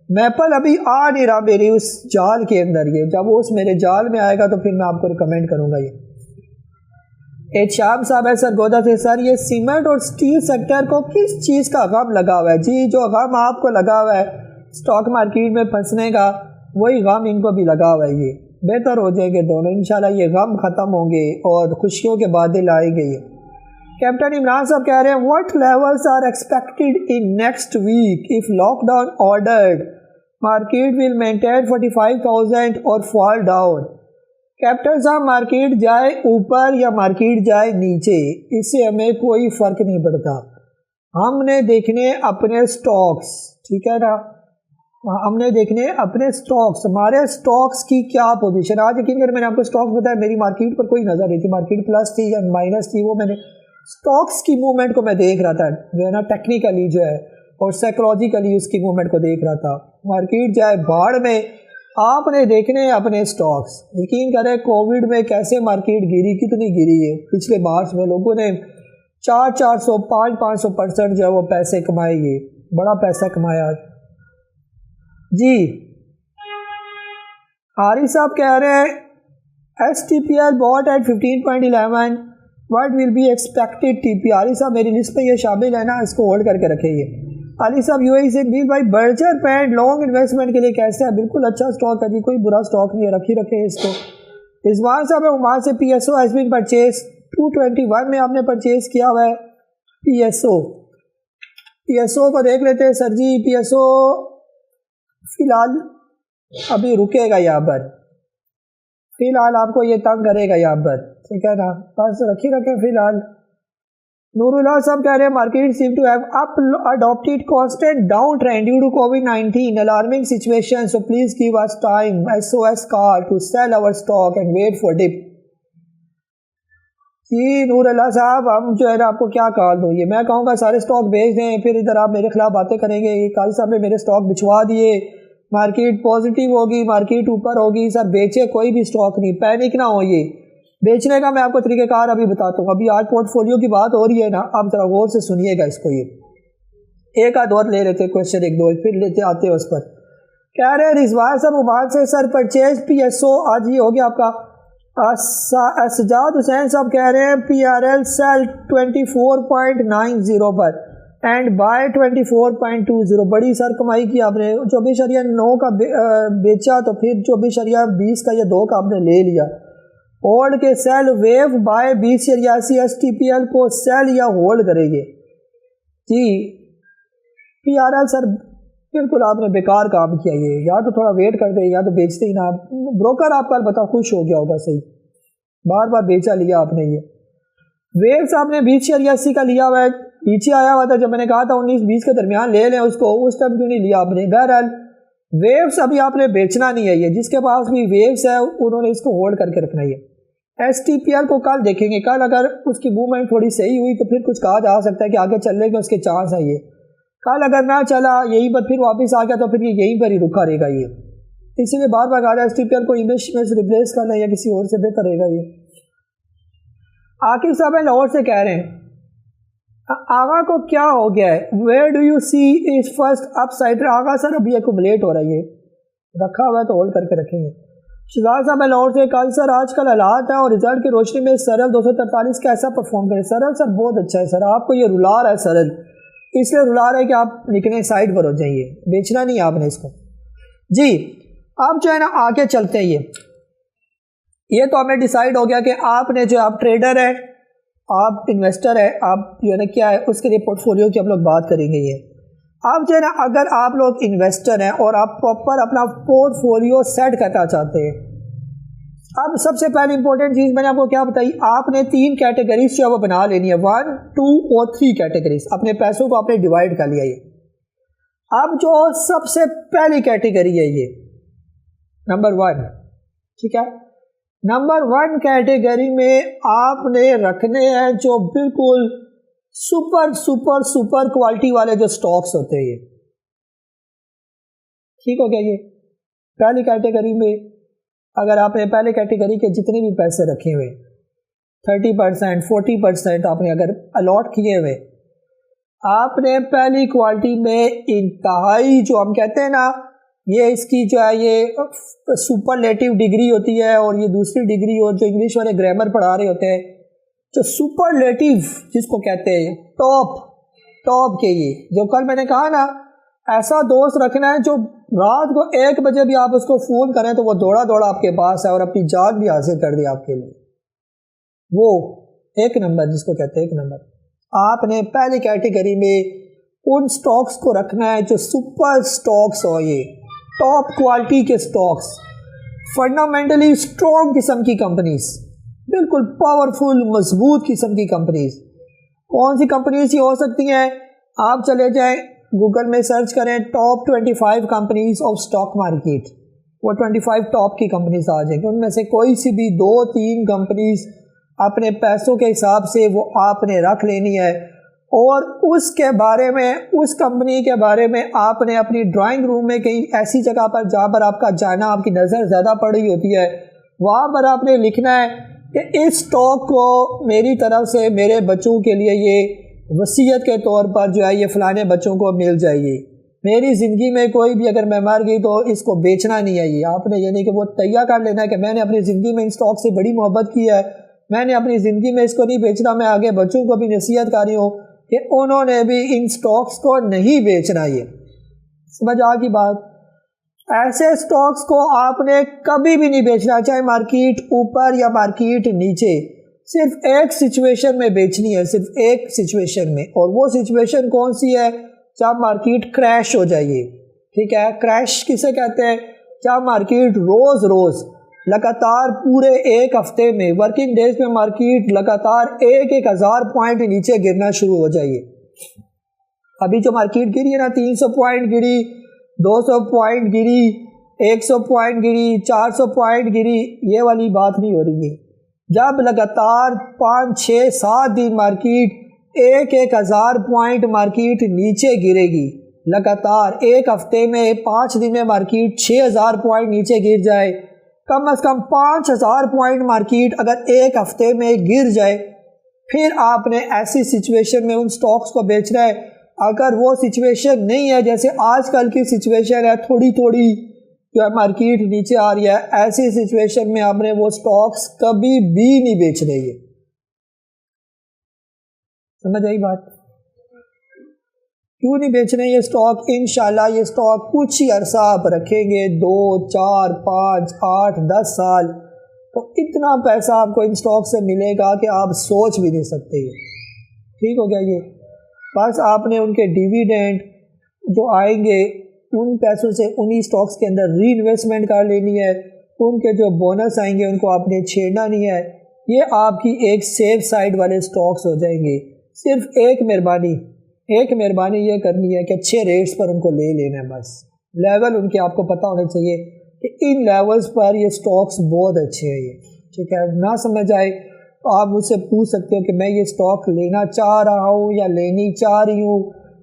میپل ابھی آ نہیں رہا میری اس جال کے اندر، یہ جب وہ اس میرے جال میں آئے گا تو پھر میں آپ کو ریکمینڈ کروں گا۔ یہ احتشام صاحب ہے سرگودا سے، سر یہ سیمنٹ اور سٹیل سیکٹر کو کس چیز کا غم لگا ہوا ہے؟ جی جو غم آپ کو لگا ہوا ہے اسٹاک مارکیٹ میں پھنسنے کا، وہی غم ان کو بھی لگا ہوا ہے۔ یہ بہتر ہو جائیں گے دونوں انشاءاللہ، یہ غم ختم ہوں گے اور خوشیوں کے بادل آئیں گے۔ یہ کیپٹن عمران صاحب کہہ رہے ہیں what levels are expected in next week of lockdown ordered market will maintain 45,000 اور فال ڈاؤن۔ کیپٹن صاحب مارکیٹ جائے اوپر یا مارکیٹ جائے نیچے، اس سے ہمیں کوئی فرق نہیں پڑتا، ہم نے دیکھنے اپنے سٹاکس، ٹھیک ہے نا، ہم نے دیکھنے اپنے سٹاکس، ہمارے سٹاکس کی کیا پوزیشن۔ آج یقین کر میں نے آپ کو سٹاکس بتایا، میری مارکیٹ پر کوئی نظر نہیں تھی، مارکیٹ پلس تھی یا مائنس تھی، وہ میں نے سٹاکس کی موومنٹ کو میں دیکھ رہا تھا جو ہے نا، ٹیکنیکلی جو ہے اور سائیکولوجیکلی اس کی موومنٹ کو دیکھ رہا تھا۔ مارکیٹ جائے بھاڑ میں، آپ نے دیکھنے اپنے سٹاکس۔ یقین کریں کووڈ میں کیسے مارکیٹ گری، کتنی گری ہے پچھلے مارچ میں، لوگوں نے 400 500% جو ہے وہ پیسے کمائے، یہ بڑا پیسہ کمایا۔ جی عاری صاحب کہہ رہے ہیں S T P L bought at 15.11 what will be expected T P. عاری صاحب میری لسٹ پہ یہ شامل ہے نا، اس کو ہولڈ کر کے رکھے۔ یہ علی صاحب یو اے سے بیل بھائی برجر پینٹ لانگ انویسٹمنٹ کے لیے کیسے ہے؟ بالکل اچھا سٹاک ہے جی، کوئی برا سٹاک نہیں ہے، رکھی رکھے اس کو۔ رضوان صاحب عمان سے P S O has been purchase 221 میں آپ نے پرچیز کیا ہوا ہے P S O. P S O کو دیکھ لیتے ہیں سر جی، پی ایس او فی الحال ابھی رکے گا یہاں پر، فی الحال آپ کو یہ تنگ کرے گا یہاں پر، ٹھیک ہے نا، بس رکھی رکھیں فی الحال۔ نور اللہ صاحب کہہ رہے ہیں market seem to have up adapted constant down trend due to کووڈ-19 alarming situation, so please give us time S O S call to sell our stock and wait for dip. جی نور اللہ صاحب ہم جو ہے نا آپ کو کیا کال دوں، یہ میں کہوں گا سارے اسٹاک بیچ دیں، پھر ادھر آپ میرے خلاف باتیں کریں گے، قاضی صاحب نے میرے اسٹاک بچوا دیے، مارکیٹ پازیٹیو ہوگی، مارکیٹ اوپر ہوگی، سر بیچے کوئی بھی اسٹاک نہیں، پینک نہ ہو۔ یہ بیچنے کا میں آپ کو طریقہ کار ابھی بتاتا ہوں، ابھی آج پورٹ فولیو کی بات ہو رہی ہے نا، آپ ذرا غور سے سنیے گا اس کو۔ یہ ایک آدھ اور لے لیتے کوشچن، ایک دو پھر لیتے آتے ہیں اس پر۔ کہہ رہے ہیں رضوان صاحب عمان سے سر پرچیز پی ایس او، آج یہ ہو گیا آپ کا۔ سجاد حسین صاحب کہہ رہے ہیں پی آر ایل سیل 24.90 پر اینڈ بائی 24.20، بڑی سر کمائی کی آپ نے، 24.9 کا بیچا تو پھر 24.20 کا یہ 2 کا آپ نے لے لیا۔ ہولڈ کے sell view buy 20.83 S T P L کو سیل یا ہولڈ کریں گے جی۔ پی آر ایل سر بالکل آپ نے بیکار کام کیا، یہ یا تو تھوڑا ویٹ کر دیں یا تو بیچتے ہی نا، بروکر آپ کا البتہ خوش ہو گیا ہوگا، صحیح بار بار بیچا لیا آپ نے۔ یہ ویو صاحب نے 20.80 کا لیا ہوا ہے، نیچے آیا ہوا تھا جب میں نے کہا تھا 19-20 کے درمیان لے لیں اس کو، اس ٹائم کیوں نہیں لیا آپ نے؟ بہرحال ویوز ابھی آپ نے بیچنا نہیں ہے، یہ جس کے پاس بھی ویوز ہے انہوں نے اس کو ہولڈ کر کے رکھنا ہے۔ ایس ٹی پی ایل کو کل دیکھیں گے، کل اگر اس کی موومنٹ تھوڑی صحیح ہوئی تو پھر کچھ کہا جا سکتا ہے کہ آگے چلنے کے اس کے چانس ہیں۔ یہ کل اگر نہ چلا یہیں پر پھر واپس آ گیا تو پھر یہ یہیں پر ہی رکا رہے گا۔ یہ اسی لیے بار بار کہا جائے ایس ٹی پی ایل کو امیج میں سے ریپلیس کرنا یا کسی اور سے بہتر رہے گا۔ یہ عاقب صاحب لاہور سے کہہ رہے ہیں آغا کو کیا ہو گیا ہے، where do you see as first upside? Agha sir ابھی ایکومولیٹ ہو رہا ہے، یہ رکھا ہوا ہے تو ہولڈ کر کے رکھیں گے۔ شہزاد صاحب لاہور سے کل سر آج کل حالات ہیں اور رزلٹ کی روشنی میں سرل 243 کیسا پرفارم کرے؟ سرل سر بہت اچھا ہے سر، آپ کو یہ رلا رہا ہے سرل، اس لیے رلا رہا ہے کہ آپ نکلیں سائڈ پر ہو جائیے، بیچنا نہیں آپ نے اس کو جی۔ آپ جو ہے نا آگے چلتے ہیں، یہ تو ہمیں ڈیسائیڈ ہو گیا کہ آپ نے جو آپ ٹریڈر ہے، آپ انویسٹر ہے، آپ جو ہے نا کیا ہے اس کے لیے پورٹ فولیو کی ہم لوگ بات کریں گے۔ یہ آپ جو ہے نا اگر آپ لوگ انویسٹر ہیں اور آپ پراپر اپنا پورٹ فولیو سیٹ کرنا چاہتے ہیں، اب سب سے پہلی امپورٹنٹ چیز میں نے آپ کو کیا بتائی، آپ نے 3 کیٹیگریز جو ہے وہ بنا لینی ہے، 1 2 اور 3 کیٹیگریز، اپنے پیسوں کو آپ نے ڈیوائڈ کر لیا۔ یہ اب جو سب سے پہلی کیٹیگری ہے یہ نمبر 1، ٹھیک ہے، نمبر 1 کیٹیگری میں آپ نے رکھنے ہیں جو بالکل سپر سپر سپر کوالٹی والے جو سٹاکس ہوتے ہیں، یہ ٹھیک ہو گیا۔ یہ پہلی کیٹیگری میں اگر آپ نے پہلے کیٹیگری کے جتنے بھی پیسے رکھے ہوئے 30%, 40% آپ نے اگر الاٹ کیے ہوئے، آپ نے پہلی کوالٹی میں انتہائی جو ہم کہتے ہیں نا، یہ اس کی جو ہے یہ سپرلیٹیو ڈگری ہوتی ہے، اور یہ دوسری ڈگری اور جو انگلش والے گرامر پڑھا رہے ہوتے ہیں، جو سپرلیٹیو جس کو کہتے ہیں ٹاپ کے، یہ جو کل میں نے کہا نا، ایسا دوست رکھنا ہے جو رات کو 1 بجے بھی آپ اس کو فون کریں تو وہ دوڑا آپ کے پاس ہے اور اپنی جان بھی حاصل کر دے آپ کے لیے، وہ 1 نمبر جس کو کہتے ہیں 1 نمبر۔ آپ نے پہلی کیٹیگری میں ان سٹاکس کو رکھنا ہے جو سپر سٹاکس ہو، یہ ٹاپ کوالٹی کے سٹاکس، فنڈامنٹلی اسٹرانگ قسم کی کمپنیز، بالکل پاورفل مضبوط قسم کی کمپنیز۔ کون سی کمپنیز یہ ہو سکتی ہیں؟ آپ چلے جائیں گوگل میں سرچ کریں top 25 companies of stock market, وہ 25 ٹاپ کی کمپنیز آ جائیں گی، ان میں سے کوئی سی بھی 2-3 کمپنیز اپنے پیسوں کے حساب سے وہ آپ نے رکھ لینی ہے، اور اس کے بارے میں، اس کمپنی کے بارے میں آپ نے اپنی ڈرائنگ روم میں کہیں ایسی جگہ پر جہاں پر آپ کا جانا، آپ کی نظر زیادہ پڑ رہی ہوتی ہے، وہاں پر آپ نے لکھنا ہے کہ اس سٹاک کو میری طرف سے میرے بچوں کے لیے یہ وصیت کے طور پر جو ہے یہ فلانے بچوں کو مل جائے گی، میری زندگی میں کوئی بھی اگر میں مر گئی تو اس کو بیچنا نہیں ہے۔ یہ آپ نے یعنی کہ وہ تیار کر لینا ہے کہ میں نے اپنی زندگی میں ان سٹاک سے بڑی محبت کی ہے، میں نے اپنی زندگی میں اس کو نہیں بیچنا، میں آگے بچوں کو بھی نصیحت کر رہی ہوں کہ انہوں نے بھی ان سٹاکس کو نہیں بیچنا۔ یہ سمجھ آ کی بات؟ ایسے سٹاکس کو آپ نے کبھی بھی نہیں بیچنا، چاہے مارکیٹ اوپر یا مارکیٹ نیچے، صرف ایک سچویشن میں بیچنی ہے، صرف ایک سچویشن میں، اور وہ سچویشن کون سی ہے؟ جب مارکیٹ کریش ہو جائے، ٹھیک ہے؟ کریش کسے کہتے ہیں؟ جب مارکیٹ روز لگاتار پورے 1 ہفتے میں ورکنگ ڈیز میں مارکیٹ لگاتار 1,000 پوائنٹ نیچے گرنا شروع ہو جائے۔ ابھی جو مارکیٹ گری ہے نا، 300 پوائنٹ گری، 200 پوائنٹ گری، 100 پوائنٹ گری، 400 پوائنٹ گری، یہ والی بات نہیں ہو رہی ہے۔ جب لگاتار 5، 6، 7 دن مارکیٹ 1,000 پوائنٹ مارکیٹ نیچے گرے گی، لگاتار 1 ہفتے میں 5 دن میں مارکیٹ 6,000 پوائنٹ نیچے گر جائے، کم از کم 5,000 پوائنٹ مارکیٹ اگر 1 ہفتے میں گر جائے، پھر آپ نے ایسی سچویشن میں ان سٹاکس کو بیچنا ہے۔ اگر وہ سچویشن نہیں ہے، جیسے آج کل کی سچویشن ہے، تھوڑی جو ہے مارکیٹ نیچے آ رہی ہے، ایسی سچویشن میں آپ نے وہ سٹاکس کبھی بھی نہیں بیچنے۔ یہ سمجھ آئی بات؟ کیوں نہیں بیچنے یہ سٹاک؟ انشاءاللہ یہ سٹاک کچھ ہی عرصہ آپ رکھیں گے، 2، 4، 5، 8، 10 سال، تو اتنا پیسہ آپ کو ان سٹاک سے ملے گا کہ آپ سوچ بھی نہیں سکتے۔ یہ ٹھیک ہو گیا؟ یہ بس آپ نے ان کے ڈیویڈینڈ جو آئیں گے ان پیسوں سے انہی سٹاکس کے اندر ری انویسٹمنٹ کر لینی ہے، ان کے جو بونس آئیں گے ان کو آپ نے چھیڑنا نہیں ہے۔ یہ آپ کی ایک سیف سائڈ والے سٹاکس ہو جائیں گے۔ صرف ایک مہربانی یہ کرنی ہے کہ اچھے ریٹس پر ان کو لے لینا ہے، بس لیول ان کے آپ کو پتہ ہونے چاہیے کہ ان لیولز پر یہ سٹاکس بہت اچھے ہیں۔ یہ ٹھیک ہے؟ نہ سمجھ آئے تو آپ مجھ سے پوچھ سکتے ہو کہ میں یہ سٹاک لینا چاہ رہا ہوں یا لینی چاہ رہی ہوں،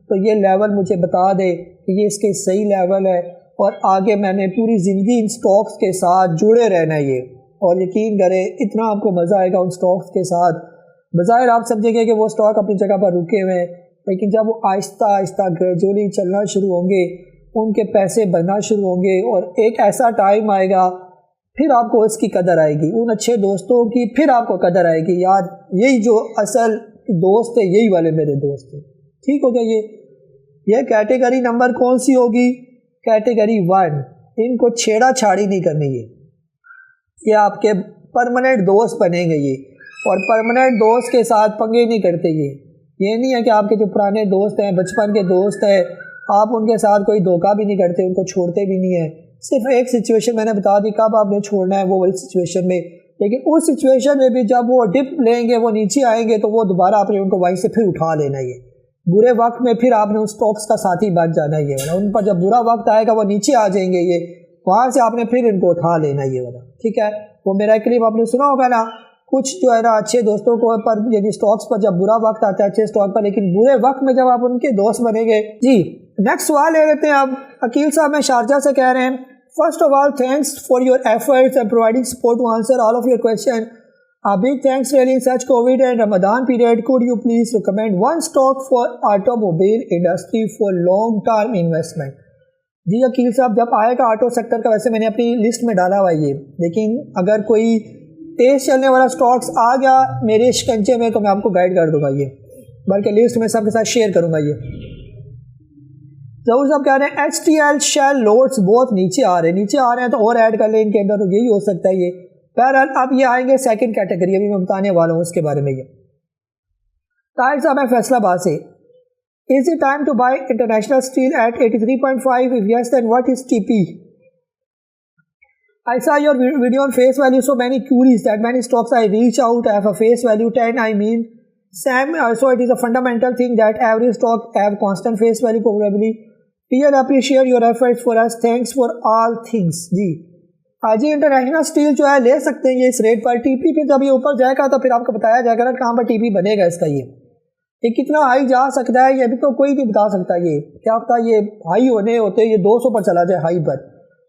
تو یہ لیول مجھے بتا دے کہ یہ اس کے صحیح لیول ہے، اور آگے میں نے پوری زندگی ان سٹاکس کے ساتھ جڑے رہنا ہے۔ یہ اور یقین کریں اتنا آپ کو مزہ آئے گا ان سٹاکس کے ساتھ۔ بظاہر آپ سمجھیں گے کہ وہ سٹاک اپنی جگہ پر رکے ہوئے ہیں، لیکن جب وہ آہستہ گریجولی چلنا شروع ہوں گے، ان کے پیسے بننا شروع ہوں گے، اور ایک ایسا ٹائم آئے گا پھر آپ کو اس کی قدر آئے گی، ان اچھے دوستوں کی پھر آپ کو قدر آئے گی، یار یہی جو اصل دوست ہے، یہی والے میرے دوست ہیں۔ ٹھیک ہو گیا؟ یہ کیٹیگری نمبر کون سی ہوگی؟ کیٹیگری 1۔ ان کو چھیڑا چھاڑی نہیں کرنی، یہ آپ کے پرماننٹ دوست بنیں گے یہ، اور پرماننٹ دوست کے ساتھ پنگے نہیں کرتے۔ یہ نہیں ہے کہ آپ کے جو پرانے دوست ہیں، بچپن کے دوست ہیں، آپ ان کے ساتھ کوئی دھوکہ بھی نہیں کرتے، ان کو چھوڑتے بھی نہیں ہیں۔ صرف ایک سچویشن میں نے بتا دی کب آپ نے چھوڑنا ہے، وہ والی سچویشن میں، لیکن اس سچویشن میں بھی جب وہ ڈپ لیں گے، وہ نیچے آئیں گے، تو وہ دوبارہ آپ نے ان کو وہیں سے پھر اٹھا لینا۔ یہ برے وقت میں پھر آپ نے اس سٹاکس کا ساتھی بن جانا ہے، یہ ان پر جب برا وقت آئے گا وہ نیچے آ جائیں گے، یہ وہاں سے آپ نے پھر ان کو اٹھا لینا ہے، یہ والا ٹھیک ہے۔ وہ میرا کلپ آپ نے سنا ہوگا نا، کچھ جو ہے نا اچھے دوستوں کو پر یعنی سٹاکس پر جب برا وقت آتا ہے اچھے سٹاک پر، لیکن برے وقت میں جب آپ ان کے دوست بنیں گے۔ جی نیکسٹ سوال لے لیتے ہیں اب۔ عقیل صاحب میں شارجہ سے کہہ رہے ہیں، first of all thanks for your efforts and providing support to answer all of your question. A big thanks really in such COVID and Ramadan period. Could you please recommend one stock for automobile industry for long term investment? جی عقیل صاحب، جب آئے گا auto sector کا، ویسے میں نے اپنی list میں ڈالا ہوا یہ، لیکن اگر کوئی تیز چلنے والا سٹاکس آ گیا میرے شکنجے میں تو میں آپ کو گائیڈ کر دوں گا یہ، بلکہ لسٹ میں سب کے ساتھ شیئر کروں گا یہ۔ ظہور صاحب کہہ رہے ہیں H T L Shell Loads بہت نیچے آ رہے ہیں تو اور ایڈ کر لیں ان کے اندر، تو یہی ہو سکتا ہے یہ۔ بہرحال اب یہ آئیں گے سیکنڈ کیٹیگری، ابھی میں بتانے والا ہوں اس کے بارے میں یہ۔ طاہر صاحب ہے فیصلہ آباد سے، Is it time to buy international steel at 83.5? If yes, then what is TP? I saw your video on face value, so many queries that many stocks I reach out have a face value 10. I mean, Sam, so it is a fundamental thing that every stock have constant face value probably. Really appreciate your efforts for us. Thanks for all things. جی جی international steel جو ہے لے سکتے ہیں یہ اس rate پر، T P پھر جب یہ اوپر جائے گا تو پھر آپ کو بتایا جائے گا کہاں پر ٹی پی بنے گا اس کا، یہ کتنا ہائی جا سکتا ہے یہ ابھی تو کوئی نہیں بتا سکتا، یہ کیا ہوتا ہے یہ ہائی ہوتے یہ 200 پر چلا جائے ہائی پر،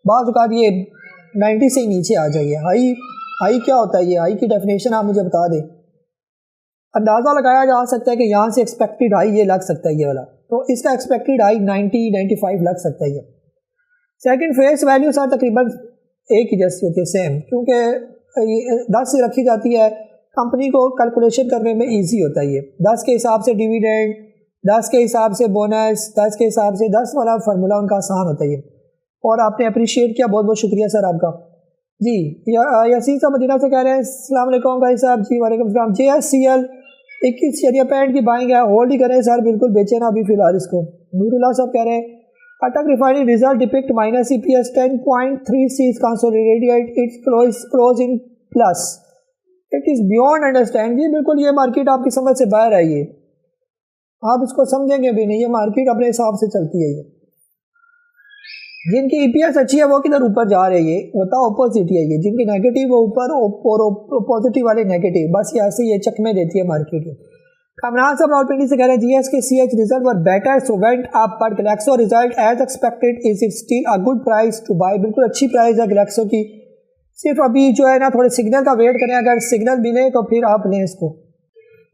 بعض اوقات یہ 90 سے ہی نیچے آ جائے۔ ہائی کیا ہوتا ہے یہ، ہائی کی ڈیفینیشن آپ مجھے بتا دیں۔ اندازہ لگایا جا سکتا ہے کہ یہاں سے ایکسپیکٹڈ ہائی یہ لگ سکتا ہے یہ والا، تو اس کا ایکسپیکٹڈ ہائی 90-95 لگ سکتا ہے یہ۔ سیکنڈ فیس ویلیو سر تقریباً ایک ہی جیسی ہوتی ہے سیم، کیونکہ 10 سے رکھی جاتی ہے، کمپنی کو کیلکولیشن کرنے میں ایزی ہوتا ہے یہ، 10 کے حساب سے ڈیویڈینڈ، 10 کے حساب سے بونس، 10 کے حساب سے 10 والا فارمولا ان کا آسان ہوتا ہے یہ، اور آپ نے اپریشیٹ کیا، بہت بہت شکریہ سر آپ کا۔ جی یاسین صاحب مدینہ سے کہہ رہے ہیں السلام علیکم بھائی صاحب۔ جی وعلیکم السلام۔ JSCL 21 کی بائنگ ہے، ہولڈ ہی کریں سر، بالکل بیچیں نا ابھی فی الحال اس کو۔ نور اللہ صاحب کہہ رہے ہیں Attock refinery result depict minus EPS 10.36 consolidated its close in plus it is beyond understand. جی بالکل یہ مارکیٹ آپ کی سمجھ سے باہر ہے، یہ آپ اس کو سمجھیں گے بھی نہیں، یہ مارکیٹ اپنے حساب سے چلتی ہے۔ یہ جن کی EPS اچھی ہے وہ کدھر اوپر جا رہے ہیں، یہ ہوتا اپوزٹ ہی ہے، یہ جن کی نیگیٹو وہ اوپر اور پازیٹیو والے نیگیٹو، بس یہ ایسے یہ چکمے دیتی ہے مارکیٹ۔ کامران صاحب راولپنڈی سے کہہ رہے ہیں GSKCH result were better so went up but Glaxo result as expected, is it still a good price to buy؟ بالکل اچھی پرائز ہے گلیکسو کی، صرف ابھی جو ہے نا تھوڑے سگنل کا ویٹ کریں، اگر سگنل ملے تو پھر آپ لیں اس کو۔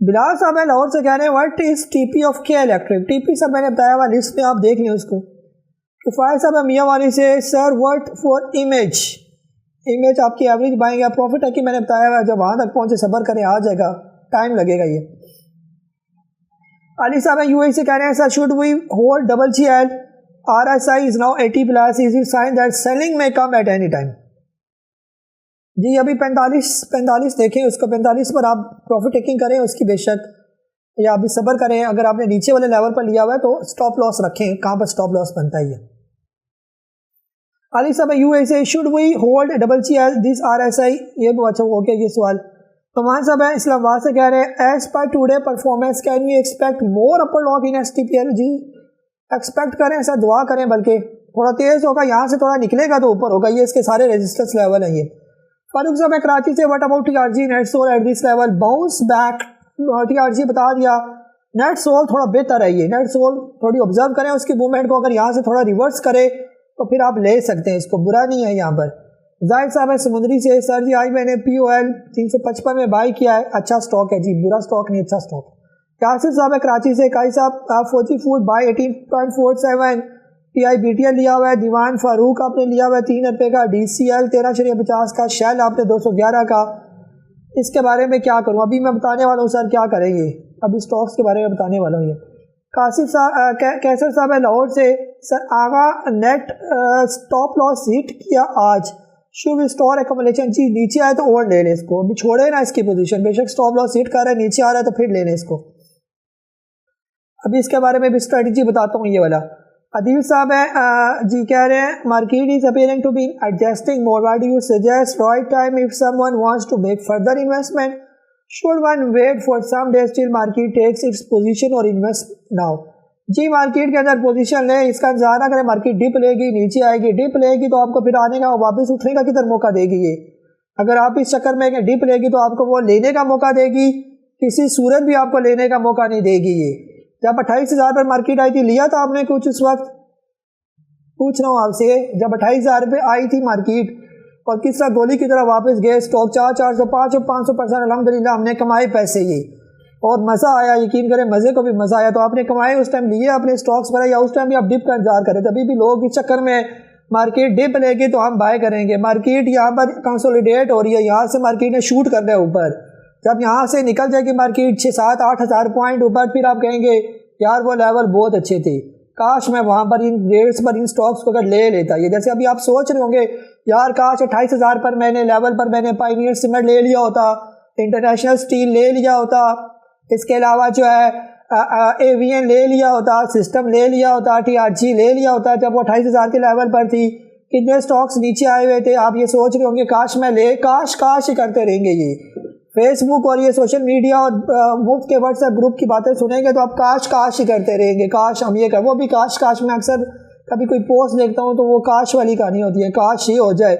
بلال صاحب ہے لاہور سے کہہ رہے ہیں واٹ از TP آف کے الیکٹرک؟ TP سب میں نے بتایا ہوا لسٹ میں، آپ دیکھ لیں اس کو۔ کفایت صاحب ہے میاں والی سے سر واٹ فار امیج آپ کی ایوریج بائیں گے، پروفٹ ہے کہ میں نے بتایا ہوا جب وہاں تک پہنچے صبر کریں، آ جائے گا، ٹائم لگے گا یہ۔ علی صاحب UAE سے کہہ رہے ہیں sir should we hold WGL RSI is now 80+, is it sign that selling may come at any time؟ جی ابھی 45 دیکھیں اس کو، 45 پر آپ پروفٹ ٹیکنگ کریں اس کی بے شک، یا ابھی صبر کریں، اگر آپ نے نیچے والے لیول پر لیا ہوا ہے تو سٹاپ لاس رکھیں، کہاں پر سٹاپ لاس بنتا ہے یہ۔ علی صاحب UAE سے should we hold WGL this RSI، یہ بھی اچھا ہو گیا یہ سوال۔ تمان صاحب ہے اسلام آباد سے کہہ رہے ہیں as per today performance can we expect more upper lock in STPL؟ جی ایکسپیکٹ کریں سر، دعا کریں، بلکہ تھوڑا تیز ہوگا، یہاں سے تھوڑا نکلے گا تو اوپر ہوگا، یہ اس کے سارے ریزسٹنس لیول ہیں یہ۔ فاروق صاحب ہے کراچی سے what about TRG NetSol at this level bounce back? TRG بتا دیا، نیٹ سول تھوڑا بہتر ہے یہ، نیٹ سول تھوڑی آبزرو کریں اس کی موومنٹ کو، اگر یہاں سے تھوڑا ریورس کرے تو پھر آپ لے سکتے ہیں اس کو، برا نہیں ہے یہاں پر۔ زاہد صاحب ہے سمندری سے سر جی آج میں نے POL 355 میں بائی کیا ہے، اچھا سٹاک ہے جی، برا سٹاک نہیں، اچھا سٹاک۔ یاسر صاحب ہے کراچی سے، کائی صاحب فوجی فوڈ بائی 18.47 PIBTL لیا ہوا ہے، دیوان فاروق آپ نے لیا ہوا ہے 3 روپے کا، DCL 13.50 کا، شیل آپ نے 211 کا، اس کے بارے میں کیا کروں؟ ابھی میں بتانے والا ہوں سر کیا کریں گے، ابھی سٹاکس کے بارے میں بتانے والا ہوں یہ۔ قاسم صاحب کیسر صاحب ہے لاہور سے سر آغا نیٹ سٹاپ لاس ہٹ کیا آج، شوڈ اسٹور ایکومولیشن؟ جی نیچے آئے تو اور لے لیں اس کو، ابھی چھوڑے نا اس کی پوزیشن، بے شک سٹاپ لاس ہٹ کر رہا ہے، نیچے آ رہا ہے تو پھر لے لیں اس کو۔ ابھی اس کے بارے میں بھی اسٹریٹجی بتاتا ہوں یہ والا۔ عدیل صاحب ہے جی کہہ رہے ہیں market is appearing to be adjusting more, what do you suggest right time if someone wants to make further investment? Should one wait for some days till market takes its position اور invest now? جی market کے اندر position لیں، اس کا انتظار نہ کریں، market dip لے گی، نیچے آئے گی، ڈپ لے گی تو آپ کو پھر آنے کا واپس اٹھنے کا کدھر موقع دے گی یہ، اگر آپ اس چکر میں کہ ڈپ لے گی تو آپ کو وہ لینے کا موقع دے گی، کسی صورت بھی آپ کو لینے کا موقع نہیں دے گی یہ۔ جب 28,000 پر مارکیٹ آئی تھی لیا تھا آپ نے کچھ اس وقت؟ پوچھ رہا ہوں آپ سے، جب 28,000 پہ آئی تھی مارکیٹ اور کس طرح گولی کی طرح واپس گئے اسٹاک 400 500 500%. الحمدللہ ہم نے کمائے پیسے یہ اور مزہ آیا, یقین کریں مزے کو بھی مزہ آیا. تو آپ نے کمائے اس ٹائم لیے اپنے اسٹاکس پر, یا اس ٹائم بھی آپ ڈپ کا انتظار کریں تھے؟ ابھی بھی لوگ اس چکر میں مارکیٹ ڈپ لے گی تو ہم بائی کریں گے. مارکیٹ یہاں پر کنسولیڈیٹ ہو رہی ہے, یہاں سے مارکیٹ نے شوٹ کر دیا اوپر. جب یہاں سے نکل جائے گی مارکیٹ 6-7-8 ہزار پوائنٹ اوپر, پھر آپ کہیں گے یار وہ لیول بہت اچھے تھے, کاش میں وہاں پر ان ریٹس پر ان سٹاکس کو اگر لے لیتا. یہ جیسے ابھی آپ سوچ رہے ہوں گے یار کاش 28,000 پر میں نے لیول پر میں نے پائنیئر سیمنٹ لے لیا ہوتا, انٹرنیشنل اسٹیل لے لیا ہوتا, اس کے علاوہ جو ہے اے وی این لے لیا ہوتا, سسٹم لے لیا ہوتا, ٹی آر جی لے لیا ہوتا. جب وہ 28,000 کے لیول پر تھی کتنے سٹاکس نیچے آئے ہوئے تھے. آپ یہ سوچ رہے ہوں گے کاش میں لے, کاش ہی کرتے رہیں گے. یہ فیس بک اور یہ سوشل میڈیا اور مفت کے واٹس ایپ گروپ کی باتیں سنیں گے تو آپ کاش ہی کرتے رہیں گے. کاش ہم یہ وہ بھی کاش میں اکثر کبھی کوئی پوسٹ دیکھتا ہوں تو وہ کاش والی کہانی ہوتی ہے, کاش ہی ہو جائے.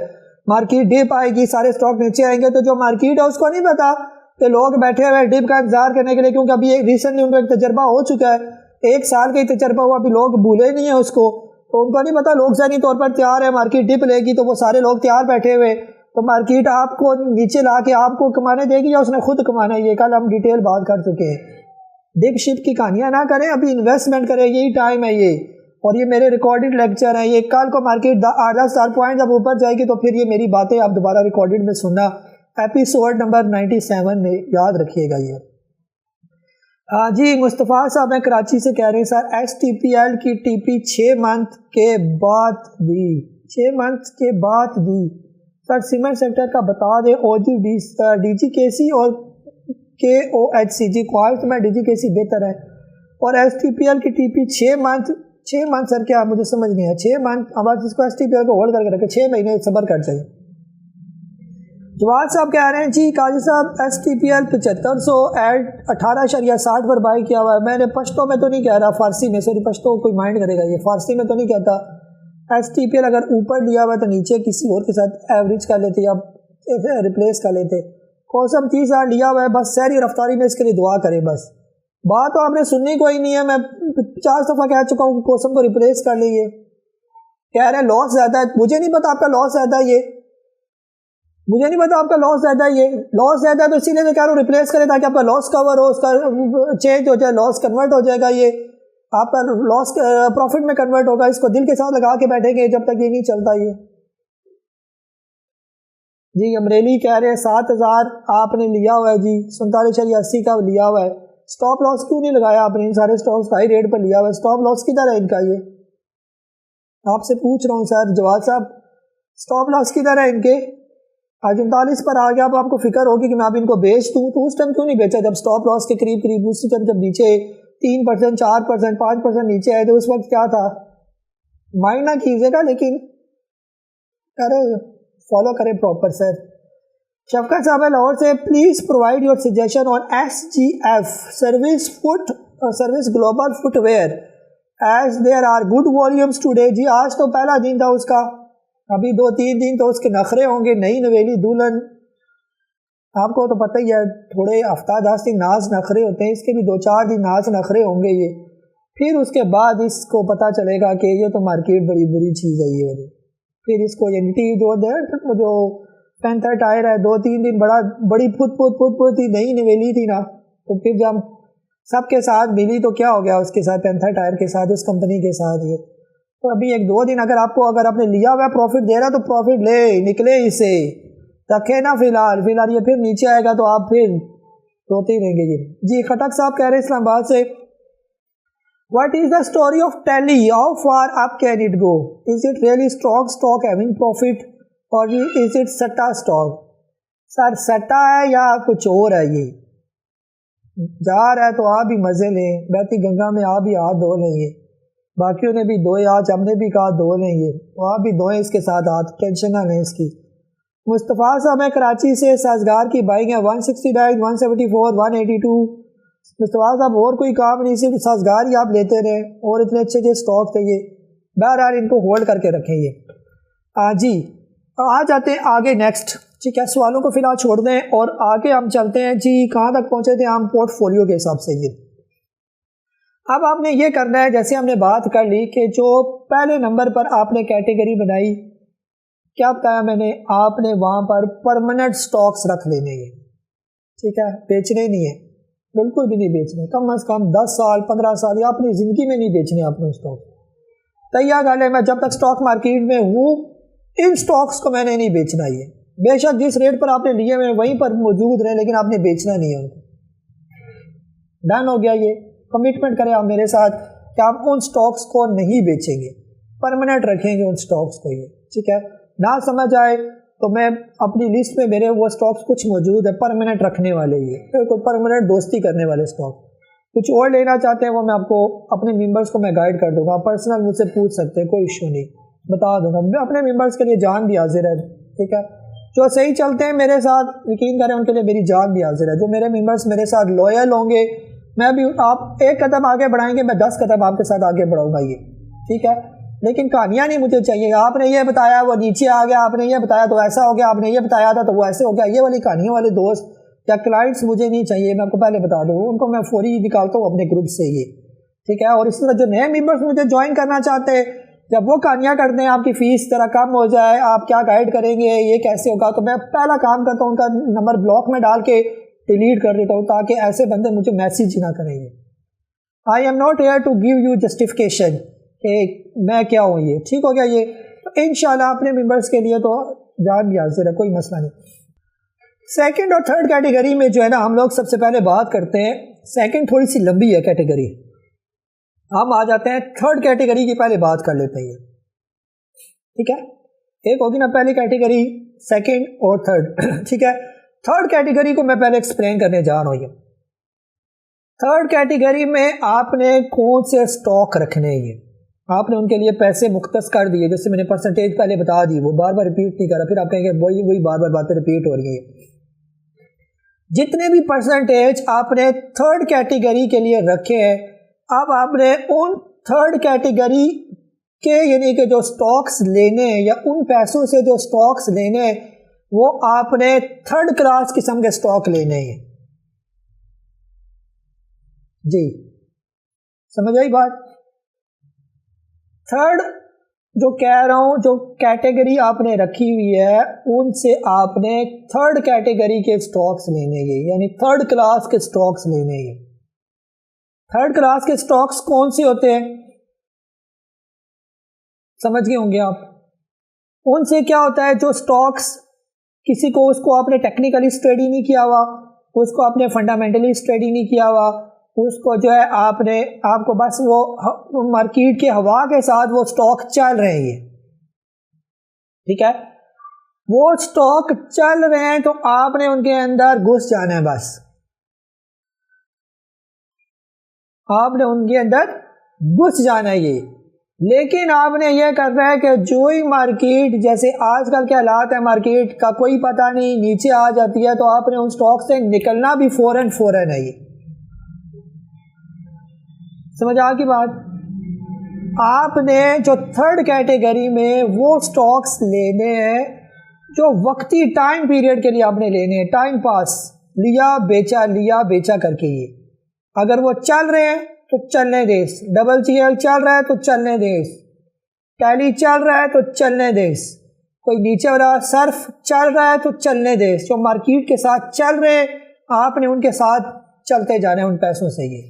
مارکیٹ ڈپ آئے گی, سارے اسٹاک نیچے آئیں گے, تو جو مارکیٹ ہے اس کو نہیں پتا کہ لوگ بیٹھے ہوئے ڈپ کا انتظار کرنے کے لیے, کیونکہ ابھی ایک ریسنٹلی ان کا ایک تجربہ ہو چکا ہے, 1 سال کا ہی تجربہ ہوا, ابھی لوگ بھولے نہیں ہیں اس کو, تو ان کو نہیں پتا. لوگ ذہنی طور پر تیار ہے مارکیٹ ڈپ لے گی تو وہ سارے لوگ تیار بیٹھے ہوئے, تو مارکیٹ آپ کو نیچے لا کے آپ کو کمانے دے گی یا اس نے خود کمانا ہے. یہ کل ہم ڈیٹیل بات کر چکے ہیں. ڈپ شپ کی کہانیاں نہ کریں, ابھی انویسٹمنٹ کریں, یہی ٹائم ہے یہ. اور یہ میرے ریکارڈڈ لیکچر ہیں, یہ کل کو مارکیٹ 8-10 پوائنٹ جب اوپر جائے گی تو پھر یہ میری باتیں آپ دوبارہ ریکارڈڈ میں سننا, ایپیسوڈ نمبر 97 میں یاد رکھیے گا یہ. جی مصطفیٰ صاحب ہیں کراچی سے, کہہ رہے ہیں سر ایس ٹی پی ایل کی ٹی پی 6 منتھ کے بعد دی, 6 منتھ کے بعد دی سر. سیمنٹ سیکٹر کا بتا دیں, او جی ڈی جی کے سی اور کے او ایچ سی. جی کوالٹ میں ڈی جی کے سی بہتر ہے, اور ایس ٹی پی ایل کی ٹی پی 6 منتھ سر کیا مجھے سمجھ نہیں ہے. 6 منتھ اب آپ اس کو ایس ٹی پی ایل کو ہولڈ کر کے رکھیں, 6 مہینے صبر کر چاہیے. جواد صاحب کہہ رہے ہیں جی قاضی صاحب S T P L 7500 at 18.60 پر بائی کیا ہوا ہے. میں نے پشتوں میں تو نہیں کہہ رہا, فارسی میں, سوری پشتوں کوئی مائنڈ کرے گا, یہ فارسی میں تو نہیں کہتا. ایس ٹی پی ایل اگر اوپر لیا ہوا ہے تو نیچے کسی اور کے ساتھ ایوریج کر لیتے یا ریپلیس کر لیتے. کوسم 30,000 لیا ہوا ہے, بس سہری رفتاری میں اس کے لیے دعا کریں. بس بات تو آپ نے سننی کوئی نہیں ہے, میں 50 دفعہ کہہ چکا ہوں کہ کوسم کو ریپلیس کر لیے. کہہ رہے ہیں لاس زیادہ ہے, مجھے نہیں پتا آپ کا لاس زیادہ ہے, یہ مجھے نہیں پتا آپ کا لاس زیادہ ہے. یہ لاس زیادہ ہے تو اسی لیے میں کہہ رہا ہوں ریپلیس کریں تاکہ آپ کا لاس کور ہو, اس کا چینج ہو جائے, لاس کنورٹ ہو جائے گا, یہ آپ کا لاس پروفٹ میں کنورٹ ہوگا. اس کو دل کے ساتھ لگا کے بیٹھیں گے جب تک یہ نہیں چلتا. یہ جی امریلی کہہ رہے ہیں 7,000 آپ نے لیا ہوا ہے جی, 47.80 کا لیا ہوا ہے. اسٹاپ لاس کیوں نہیں لگایا آپ نے؟ ان سارے اسٹاکس ہائی ریٹ پر لیا ہوا ہے, اسٹاپ لاس کدھر ہے ان کا؟ یہ آپ سے پوچھ رہا ہوں سر جواد صاحب, اسٹاپ لاس کدھر ہے ان کے؟ آج 39 پر آ گیا, اب آپ کو فکر ہوگی کہ میں اب ان کو بیچ دوں, تو اس ٹائم کیوں نہیں بیچا جب اسٹاپ لاس کے قریب اسی ٹائم جب نیچے 3%, 4%, 5% نیچے آئے تو اس وقت کیا تھا؟ مائنڈ نہ کیجیے گا, لیکن ارے فالو کریں پراپر. سر شفقت صاحب ہے لاہور سے, please provide your suggestion on S G F service global footwear as there are good volumes today. جی آج تو پہلا دن تھا اس کا, ابھی 2-3 دن تو اس کے نخرے ہوں گے. نئی نویلی دلہن, آپ کو تو پتہ ہی ہے تھوڑے ہفتہ 10 دن ناز نخرے ہوتے ہیں, اس کے بھی 2-4 دن ناز نخرے ہوں گے یہ. پھر اس کے بعد اس کو پتہ چلے گا کہ یہ تو مارکیٹ بڑی بری چیز ہے یہ. پھر اس کو جو پینتھر ٹائر ہے 2-3 دن بڑی پھت تھی, نئی نویلی تھی نا, تو پھر جب سب کے ساتھ ملی تو کیا ہو گیا اس کے ساتھ, پینتھر ٹائر کے ساتھ, اس کمپنی کے ساتھ. یہ تو ابھی 1-2 دن اگر آپ نے لیا ہوا پروفٹ دے رہا تو پروفٹ لے نکلے, اسے رکھے نا فی الحال. یہ پھر نیچے آئے گا تو آپ پھر روتے ہی رہیں گے. یہ جی خٹک صاحب کہہ رہے ہیں اسلام آباد سے, What is the story of Tally? How far up can it go? Is it really strong stock having profit or is it SATA stock? سر سٹا ہے یا کچھ اور ہے؟ یہ جا رہا ہے تو آپ بھی مزے لیں, بہتی گنگا میں آپ بھی ہاتھ دھو لیں. یہ باقیوں نے بھی دھوئے, آج ہم نے بھی کہا دھو لیں, یہ تو آپ بھی دھوئیں اس کے ساتھ ہاتھ, ٹینشن نہ لیں اس کی. مصطفیٰ صاحب ہیں کراچی سے, سازگار کی بائنگ ہے 169, 174, 182. مصطفیٰ صاحب اور کوئی کام نہیں, صرف سازگار ہی آپ لیتے رہے, اور اتنے اچھے اسٹاک تھے یہ. بہرحال ان کو ہولڈ کر کے رکھیں. یہ جی آ جاتے ہیں آگے نیکسٹ. ٹھیک ہے, سوالوں کو فی الحال چھوڑ دیں اور آگے ہم چلتے ہیں. جی کہاں تک پہنچے تھے ہم؟ پورٹ فولیو کے حساب سے. یہ اب آپ نے یہ کرنا ہے, جیسے ہم نے بات کر لی کہ جو پہلے نمبر پر آپ نے کیٹیگری بنائی کیا بتایا میں نے؟ آپ نے وہاں پر پرماننٹ سٹاکس رکھ لینے ہیں، ٹھیک ہے، بیچنے نہیں ہے، بالکل بھی نہیں بیچنے، کم از کم 10 سال 15 سال یا اپنی زندگی میں نہیں بیچنے اپنے اسٹاک۔ تیار گل ہے، میں جب تک اسٹاک مارکیٹ میں ہوں ان سٹاکس کو میں نے نہیں بیچنا، یہ بے شک جس ریٹ پر آپ نے لیے ہوئے وہیں پر موجود رہے، لیکن آپ نے بیچنا نہیں ہے ان کو۔ ڈن ہو گیا، یہ کمٹمنٹ کریں آپ میرے ساتھ کہ آپ ان سٹاکس کو نہیں بیچیں گے، پرماننٹ رکھیں گے ان سٹاکس کو، یہ ٹھیک ہے۔ نہ سمجھ آئے تو میں اپنی لسٹ میں میرے وہ سٹاکس کچھ موجود ہے پرماننٹ رکھنے والے، یہ کوئی پرماننٹ دوستی کرنے والے سٹاک۔ کچھ اور لینا چاہتے ہیں وہ میں آپ کو اپنے ممبرس کو میں گائیڈ کر دوں گا، پرسنل مجھ سے پوچھ سکتے ہیں، کوئی ایشو نہیں، بتا دوں گا، میں اپنے ممبرس کے لیے جان بھی حاضر ہے، ٹھیک ہے۔ جو صحیح چلتے ہیں میرے ساتھ، یقین کریں ان کے لیے میری جان بھی حاضر ہے۔ جو میرے ممبرس میرے ساتھ لویل ہوں گے، میں بھی، آپ ایک قدم آگے بڑھائیں گے، میں 10 قدم آپ کے ساتھ آگے بڑھاؤں گا، یہ ٹھیک ہے۔ لیکن کہانیاں نہیں مجھے چاہیے، آپ نے یہ بتایا وہ نیچے آ گیا، آپ نے یہ بتایا تو ایسا ہو گیا، آپ نے یہ بتایا تھا تو وہ ایسے ہو گیا، یہ والی کہانیوں والے دوست یا کلائنٹس مجھے نہیں چاہیے، میں آپ کو پہلے بتا دوں، ان کو میں فوری نکالتا ہوں اپنے گروپ سے، یہ ٹھیک ہے۔ اور اس طرح جو نئے ممبرس مجھے جوائن کرنا چاہتے ہیں، جب وہ کہانیاں کرتے ہیں آپ کی فیس ذرا کم ہو جائے، آپ کیا گائیڈ کریں گے، یہ کیسے ہوگا، تو میں پہلا کام کرتا ہوں ان کا نمبر بلاک میں ڈال کے ڈیلیٹ کر دیتا ہوں، تاکہ ایسے بندے مجھے میسیج ہی نہ کریں گے۔ I'm not here to give you justification کہ میں کیا ہوں، یہ ٹھیک ہو گیا۔ یہ تو انشاءاللہ اپنے ممبرس کے لیے تو جان بھی حاضر ہے، کوئی مسئلہ نہیں۔ سیکنڈ اور تھرڈ کیٹیگری میں جو ہے نا، ہم لوگ سب سے پہلے بات کرتے ہیں، سیکنڈ تھوڑی سی لمبی ہے کیٹیگری، ہم آ جاتے ہیں تھرڈ کیٹیگری کی، پہلے بات کر لیتے ہیں، ٹھیک ہے۔ ایک ہوگی نا پہلی کیٹیگری، سیکنڈ اور تھرڈ، ٹھیک ہے۔ تھرڈ کیٹیگری کو میں پہلے ایکسپلین کرنے جا رہا ہوں۔ تھرڈ کیٹیگری میں آپ نے کون سے اسٹاک رکھنے ہیں، آپ نے ان کے لیے پیسے مختص کر دیے، جیسے میں نے پرسنٹیج پہلے بتا دی، وہ بار بار ریپیٹ نہیں کر رہا، پھر آپ کہیں گے وہی بار بار باتیں ریپیٹ ہو رہی ہیں۔ جتنے بھی پرسنٹیج آپ نے تھرڈ کیٹیگری کے لیے رکھے ہیں، اب آپ نے ان تھرڈ کیٹیگری کے یعنی کہ جو سٹاکس لینے ہیں یا ان پیسوں سے جو سٹاکس لینے ہیں، وہ آپ نے تھرڈ کلاس قسم کے سٹاک لینے ہیں۔ جی سمجھ آئی بات؟ تھرڈ جو کہہ رہا ہوں، جو کیٹیگری آپ نے رکھی ہوئی ہے، ان سے آپ نے تھرڈ کیٹیگری کے سٹاکس لینے ہیں، یعنی تھرڈ کلاس کے سٹاکس لینے ہیں۔ تھرڈ کلاس کے سٹاکس کون سے ہوتے ہیں؟ سمجھ گئے ہوں گے آپ۔ ان سے کیا ہوتا ہے، جو سٹاکس کسی کو، اس کو آپ نے ٹیکنیکلی اسٹڈی نہیں کیا ہوا، اس کو آپ نے فنڈامنٹلی اسٹڈی نہیں کیا ہوا، اس کو جو ہے آپ کو بس وہ مارکیٹ کے ہوا کے ساتھ وہ سٹاک چل رہے ہیں، ٹھیک ہے، وہ سٹاک چل رہے ہیں تو آپ نے ان کے اندر گھس جانا ہے، بس آپ نے ان کے اندر گھس جانا ہے یہ۔ لیکن آپ نے یہ کرنا ہے کہ جو ہی مارکیٹ، جیسے آج کل کے حالات ہے، مارکیٹ کا کوئی پتہ نہیں، نیچے آ جاتی ہے، تو آپ نے ان سٹاک سے نکلنا بھی فوراً ہے یہ۔ سمجھ آ کی بات؟ آپ نے جو تھرڈ کیٹیگری میں وہ سٹاکس لینے ہیں جو وقتی ٹائم پیریڈ کے لیے آپ نے لینے ہیں، ٹائم پاس، لیا بیچا کر کے، یہ اگر وہ چل رہے ہیں تو چلنے دے، ڈبل چیل چل رہا ہے تو چلنے دے، ٹیلی چل رہا ہے تو چلنے دے، کوئی نیچے والا صرف چل رہا ہے تو چلنے دے، جو مارکیٹ کے ساتھ چل رہے ہیں آپ نے ان کے ساتھ چلتے جانے ان پیسوں سے یہ۔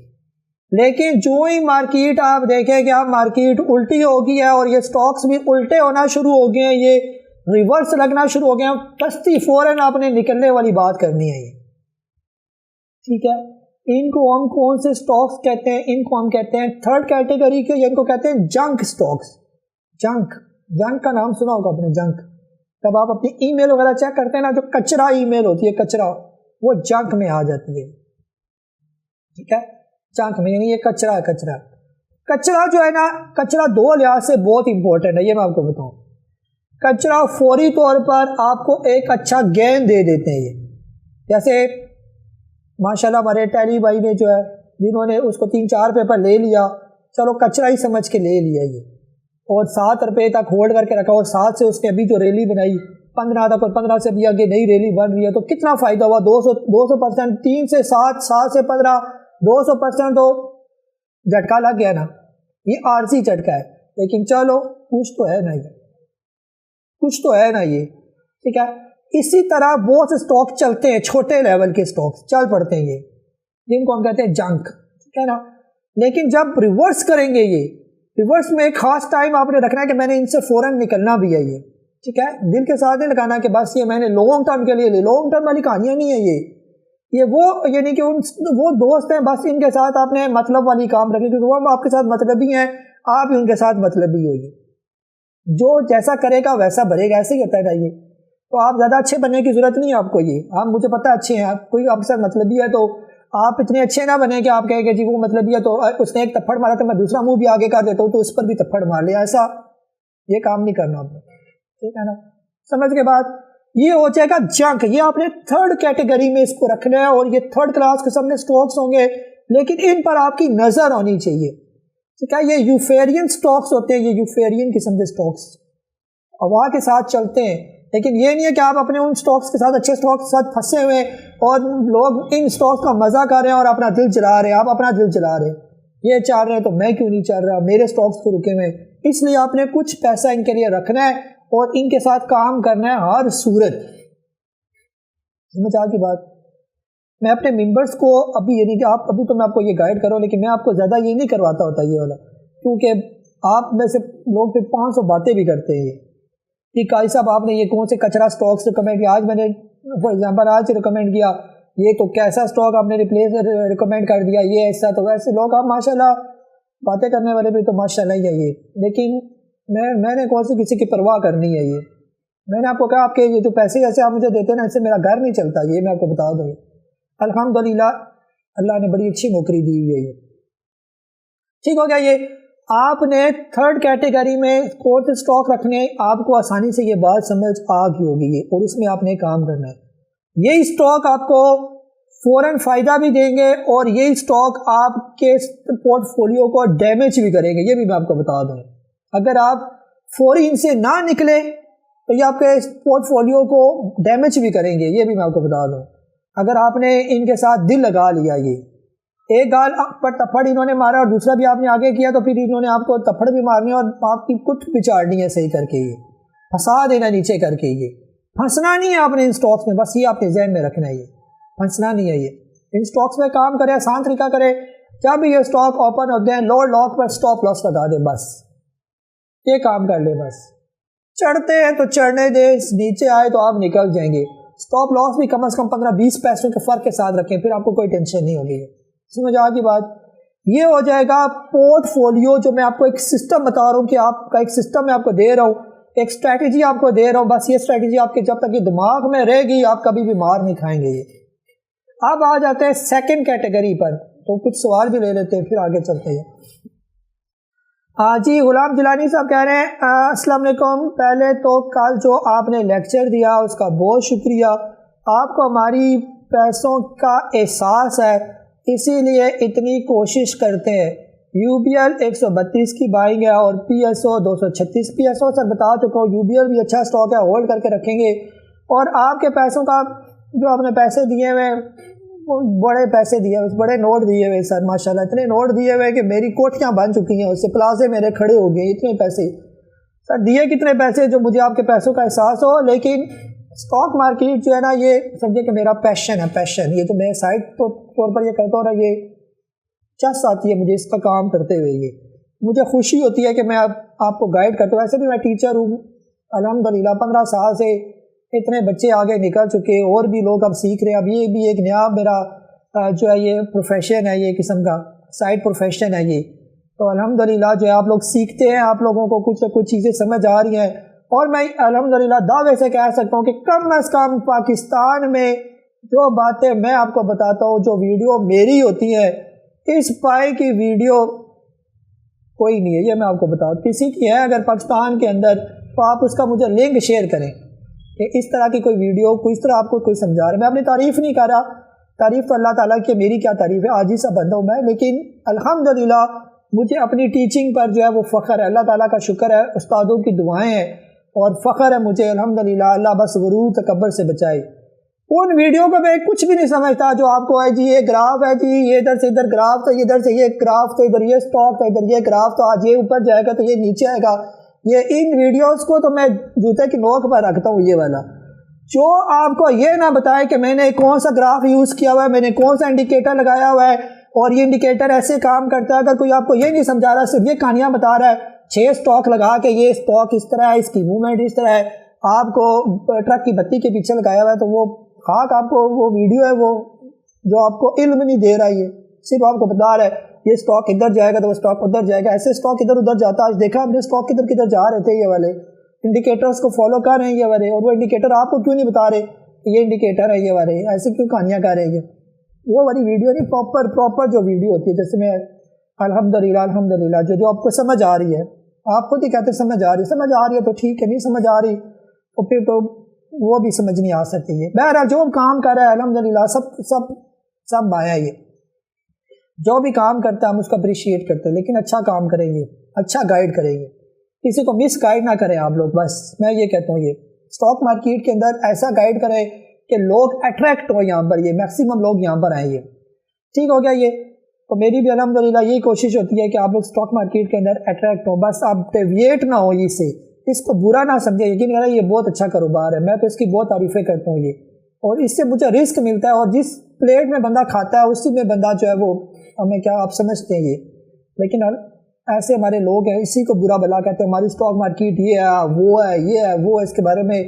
لیکن جو ہی مارکیٹ آپ دیکھیں کہ اب مارکیٹ الٹی ہو گئی ہے اور یہ سٹاکس بھی الٹے ہونا شروع ہو گئے ہیں، یہ ریورس لگنا شروع ہو گئے ہیں، کشتی فوراً آپ نے نکلنے والی بات کرنی ہے یہ، ٹھیک ہے۔ ان کو ہم کون سے سٹاکس کہتے ہیں؟ ان کو ہم کہتے ہیں تھرڈ کیٹیگری کے، ان کو کہتے ہیں جنک سٹاکس۔ جنک کا نام سنا ہوگا آپ نے، جنک۔ جب آپ اپنی ای میل وغیرہ چیک کرتے ہیں نا، جو کچرا ای میل ہوتی ہے، کچرا، وہ جنک میں آ جاتی ہے، ٹھیک ہے، جنک میں، یعنی یہ کچرا جو ہے نا، کچرا دو لحاظ سے بہت امپورٹنٹ ہے، یہ میں آپ کو بتاؤں۔ کچرا فوری طور پر آپ کو ایک اچھا گین دے دیتے ہیں یہ، جیسے ماشاءاللہ ہمارے ٹیلی بھائی نے جو ہے، جنہوں نے اس کو 3-4 پیپر لے لیا، چلو کچرا ہی سمجھ کے لے لیا یہ، اور 7 روپے تک ہولڈ کر کے رکھا، اور 7 سے اس نے ابھی جو ریلی بنائی 15 تک، اور 15 سے بھی آگے نئی ریلی بن رہی ہے، تو کتنا فائدہ ہوا، 200%، 3 سے 7، 7 سے 15، 200% تو جھٹکا لگ گیا نا، یہ عارضی جھٹکا ہے، لیکن چلو کچھ تو ہے نا یہ۔ کچھ تو ہے نا یہ، ٹھیک ہے. اسی طرح بہت سے اسٹاک چلتے ہیں، چھوٹے لیول کے اسٹاک چل پڑتے ہیں یہ، جن کو ہم کہتے ہیں جنک، ٹھیک ہے نا. لیکن جب ریورس کریں گے، یہ ریورس میں ایک خاص ٹائم آپ نے رکھنا ہے کہ میں نے ان سے فوراً نکلنا بھی ہے یہ، ٹھیک ہے. دل کے ساتھ نہیں لگانا کہ بس یہ میں نے لانگ ٹرم کے لیے لی، لانگ ٹرم والی کہانیاں نہیں ہے یہ وہ یعنی کہ وہ دوست ہیں بس ان کے ساتھ آپ نے مطلب والی کام رکھی، کیونکہ وہ آپ کے ساتھ مطلبی ہیں، آپ ہی ان کے ساتھ مطلبی ہوئیے. جو جیسا کرے گا ویسا بھرے گا، ایسے ہی ہوتا ہے نا یہ. تو آپ زیادہ اچھے بننے کی ضرورت نہیں ہے آپ کو، یہ آپ مجھے پتہ اچھے ہیں، آپ کوئی آپ کے ساتھ مطلبی ہے تو آپ اتنے اچھے نہ بنیں کہ آپ کہیں کہ جی وہ مطلبی ہے تو اس نے ایک تھپڑ مارا تو میں دوسرا منہ بھی آگے کر دیتا ہوں تو اس پر بھی تھپڑ مار لیا، ایسا یہ کام نہیں کرنا آپ نے، ٹھیک ہے نا. سمجھ کے بعد یہ ہو جائے گا جنک، یہ آپ نے تھرڈ کیٹیگری میں اس کو رکھنا ہے، اور یہ تھرڈ کلاس قسم کے اسٹاکس ہوں گے، لیکن ان پر آپ کی نظر ہونی چاہیے، ٹھیک ہے. یہ یوفیرین اسٹاکس ہوتے ہیں، یہ یوفیرین قسم کے اسٹاکس ہوا کے ساتھ چلتے ہیں، لیکن یہ نہیں ہے کہ آپ اپنے ان سٹاکس کے ساتھ، اچھے سٹاکس کے ساتھ پھنسے ہوئے اور لوگ ان سٹاکس کا مزہ کر رہے ہیں اور اپنا دل جلا رہے ہیں. آپ اپنا دل جلا رہے ہیں، یہ چل رہے ہیں تو میں کیوں نہیں چل رہا، میرے سٹاکس تو رکے ہوئے. اس لیے آپ نے کچھ پیسہ ان کے لیے رکھنا ہے اور ان کے ساتھ کام کرنا ہے ہر صورت. سمجھ آ کی بات. میں اپنے ممبرس کو ابھی یعنی کہ آپ ابھی تو میں آپ کو یہ گائیڈ کروں، لیکن میں آپ کو زیادہ یہ نہیں کرواتا ہوتا یہ والا، کیونکہ آپ میں سے لوگ پھر 500 باتیں بھی کرتے ہیں کہ قاضی صاحب آپ نے یہ کون سے کچرا سٹاکس ریکمینڈ کیا. آج میں نے فار ایگزامپل آج ریکمینڈ کیا یہ تو کیسا سٹاک آپ نے ریکمینڈ کر دیا، یہ ایسا تو ویسے. لوگ آپ ماشاءاللہ باتیں کرنے والے بھی تو ماشاءاللہ ہی ہے یہ، لیکن میں نے کون سی کسی کی پرواہ کرنی ہے. یہ میں نے آپ کو کہا آپ کے یہ جو پیسے جیسے آپ مجھے دیتے ہیں نا، اس سے میرا گھر نہیں چلتا، یہ میں آپ کو بتا دوں. الحمدللہ اللہ نے بڑی اچھی نوکری دی ہوئی ہے یہ، ٹھیک ہو گیا. یہ آپ نے تھرڈ کیٹیگری میں کون سے اسٹاک رکھنے، آپ کو آسانی سے یہ بات سمجھ آ گئی ہوگی یہ، اور اس میں آپ نے کام کرنا ہے. یہ اسٹاک آپ کو فوراً فائدہ بھی دیں گے اور یہ اسٹاک آپ کے پورٹ فولیو کو ڈیمیج بھی کریں گے، یہ بھی میں آپ کو بتا دوں. اگر آپ فوری ان سے نہ نکلے تو یہ آپ کے پورٹ فولیو کو ڈیمیج بھی کریں گے، یہ بھی میں آپ کو بتا دوں. اگر آپ نے ان کے ساتھ دل لگا لیا، یہ ایک گال پر تھپڑ انہوں نے مارا اور دوسرا بھی آپ نے آگے کیا، تو پھر انہوں نے آپ کو تھپڑ بھی مارنی اور آپ کی کٹ بھی چاڑنی ہے صحیح کر کے، یہ پھنسا دینا نیچے کر کے. یہ پھنسنا نہیں ہے آپ نے ان سٹاکس میں، بس یہ آپ کے ذہن میں رکھنا ہے، یہ پھنسنا نہیں ہے. یہ ان سٹاکس میں کام کرے، آسان طریقہ کرے. جب یہ سٹاک اوپن ہوتے ہیں لوڈ لاک پر سٹاپ لاس لگا دیں، بس یہ کام کر لیں. بس چڑھتے ہیں تو چڑھنے دیں، نیچے آئے تو آپ نکل جائیں گے. سٹاپ لاس بھی کم از کم 15-20 پیسوں کے فرق کے ساتھ رکھیں، پھر آپ کو کوئی ٹینشن نہیں ہوگی. سمجھ آ کی بات. یہ ہو جائے گا پورٹ فولیو، جو میں آپ کو ایک سسٹم بتا رہا ہوں کہ آپ کا ایک سسٹم میں آپ کو دے رہا ہوں، ایک اسٹریٹجی آپ کو دے رہا ہوں. بس یہ اسٹریٹجی آپ کے جب تک یہ دماغ میں رہے گی آپ کبھی بھی مار نہیں کھائیں گے. یہ اب آ جاتے ہیں سیکنڈ کیٹیگری پر، تو کچھ سوال بھی لے لیتے ہیں پھر آگے چلتے ہیں. جی غلام جیلانی صاحب کہہ رہے ہیں السلام علیکم. پہلے تو کل جو آپ نے لیکچر دیا اس کا بہت شکریہ. آپ کو ہماری پیسوں کا احساس ہے، اسی لیے اتنی کوشش کرتے ہیں. UBL 132 کی بائنگ ہے اور PSO 236 PSO سر بتا چکا ہوں. UBL بھی اچھا سٹاک ہے، ہولڈ کر کے رکھیں گے. اور آپ کے پیسوں کا جو آپ نے پیسے دیے ہوئے، بڑے پیسے دیے ہوئے، بڑے نوٹ دیے ہوئے سر ماشاءاللہ، اتنے نوٹ دیے ہوئے کہ میری کوٹھیاں بن چکی ہیں، اس سے پلازے میرے کھڑے ہو گئے. اتنے پیسے سر دیے، کتنے پیسے جو مجھے آپ کے پیسوں کا احساس ہو. لیکن اسٹاک مارکیٹ جو ہے نا، یہ سمجھے کہ میرا پیشن ہے، پیشن. یہ تو میں سائڈ طور پر یہ کرتا ہوں نا، یہ چس آتی ہے مجھے اس کا کام کرتے ہوئے. یہ مجھے خوشی ہوتی ہے کہ میں آپ کو گائیڈ کرتا ہوں. ایسے بھی میں ٹیچر ہوں الحمدللہ، 15 سال سے اتنے بچے آگے نکل چکے، اور بھی لوگ اب سیکھ رہے ہیں. اب یہ بھی ایک نیا میرا جو ہے یہ پروفیشن ہے، یہ قسم کا سائڈ پروفیشن ہے یہ. تو الحمدللہ جو ہے آپ لوگ سیکھتے ہیں، آپ لوگوں کو کچھ نہ کچھ چیزیں سمجھ آ رہی ہیں. اور میں الحمدللہ دعوے سے کہہ سکتا ہوں کہ کم از کم پاکستان میں جو باتیں میں آپ کو بتاتا ہوں، جو ویڈیو میری ہوتی ہے، اس پائے کی ویڈیو کوئی نہیں ہے. یہ میں آپ کو بتاؤں، کسی کی ہے اگر پاکستان کے اندر تو آپ اس کا مجھے لنک شیئر کریں کہ اس طرح کی کوئی ویڈیو، کوئی اس طرح آپ کو کوئی سمجھا رہا ہے. میں اپنی تعریف نہیں کر رہا، تعریف تو اللہ تعالیٰ کی، میری کیا تعریف ہے، عاجز سا بندہ ہوں میں. لیکن الحمدللہ مجھے اپنی ٹیچنگ پر جو ہے وہ فخر ہے، اللہ تعالیٰ کا شکر ہے، استادوں کی دعائیں ہیں اور فخر ہے مجھے الحمدللہ. اللہ بس غرور تکبر سے بچائے. ان ویڈیو کو میں کچھ بھی نہیں سمجھتا جو آپ کو ہے جی یہ گراف ہے، جی یہ ادھر سے ادھر گراف، تو ادھر سے یہ گراف، تو ادھر یہ سٹاک، تو ادھر یہ گراف، تو آج یہ اوپر جائے گا تو یہ نیچے آئے گا، یہ ان ویڈیوز کو تو میں جوتے کی نوک پر رکھتا ہوں، یہ والا جو آپ کو یہ نہ بتائے کہ میں نے کون سا گراف یوز کیا ہوا ہے، میں نے کون سا انڈیکیٹر لگایا ہوا ہے اور یہ انڈیکیٹر ایسے کام کرتا ہے۔ اگر کوئی آپ کو یہ نہیں سمجھا رہا، صرف یہ کہانیاں بتا رہا ہے 6 اسٹاک لگا کے یہ اسٹاک اس طرح ہے، اس کی موومنٹ اس طرح ہے، آپ کو ٹرک کی بتی کے پیچھے لگایا ہوا ہے، تو وہ خاک آپ کو وہ ویڈیو ہے وہ جو آپ کو علم نہیں دے رہا، یہ صرف آپ کو بتا رہا ہے یہ اسٹاک ادھر جائے گا تو وہ اسٹاک ادھر جائے گا، ایسے اسٹاک ادھر ادھر جاتا ہے۔ آج دیکھا ہم نے اسٹاک کدھر کدھر جا رہے تھے، یہ والے انڈیکیٹرز کو فالو کر رہے ہیں یہ والے، اور وہ انڈیکیٹر آپ کو کیوں نہیں بتا رہے کہ یہ انڈیکیٹر ہے، یہ والے ایسے کیوں کہانیاں کر رہے ہیں؟ وہ والی ویڈیو نہیں، پراپر جو ویڈیو ہوتی ہے جیسے میں الحمدللہ جو آپ کو سمجھ آ رہی ہے، آپ خود ہی کہتے ہیں سمجھ آ رہی ہے تو ٹھیک ہے، نہیں سمجھ آ رہی تو پھر تو وہ بھی سمجھ نہیں آ سکتی ہے۔ بہرحال جو کام کر رہا ہے الحمدللہ سب آیا، یہ جو بھی کام کرتا ہے ہم اس کو اپریشیٹ کرتے ہیں، لیکن اچھا کام کریں گے، اچھا گائیڈ کریں گے، کسی کو مس گائیڈ نہ کریں آپ لوگ۔ بس میں یہ کہتا ہوں، یہ اسٹاک مارکیٹ کے اندر ایسا گائیڈ کریں کہ لوگ اٹریکٹ ہو، یہاں پر یہ میکسیمم لوگ یہاں پر آئیں، یہ ٹھیک ہو گیا۔ یہ تو میری بھی الحمدللہ یہی کوشش ہوتی ہے کہ آپ لوگ اسٹاک مارکیٹ کے اندر اٹریکٹ ہوں، بس آپ ڈیویٹ نہ ہو اس کو برا نہ سمجھیں، یقین کریں یہ بہت اچھا کاروبار ہے، میں تو اس کی بہت تعریفیں کرتا ہوں یہ، اور اس سے مجھے رزق ملتا ہے، اور جس پلیٹ میں بندہ کھاتا ہے اسی میں بندہ جو ہے وہ ہمیں کیا آپ سمجھتے ہیں یہ، لیکن ایسے ہمارے لوگ ہیں اسی کو برا بلا کہتے ہیں، ہماری اسٹاک مارکیٹ یہ ہے وہ ہے یہ ہے وہ ہے، اس کے بارے میں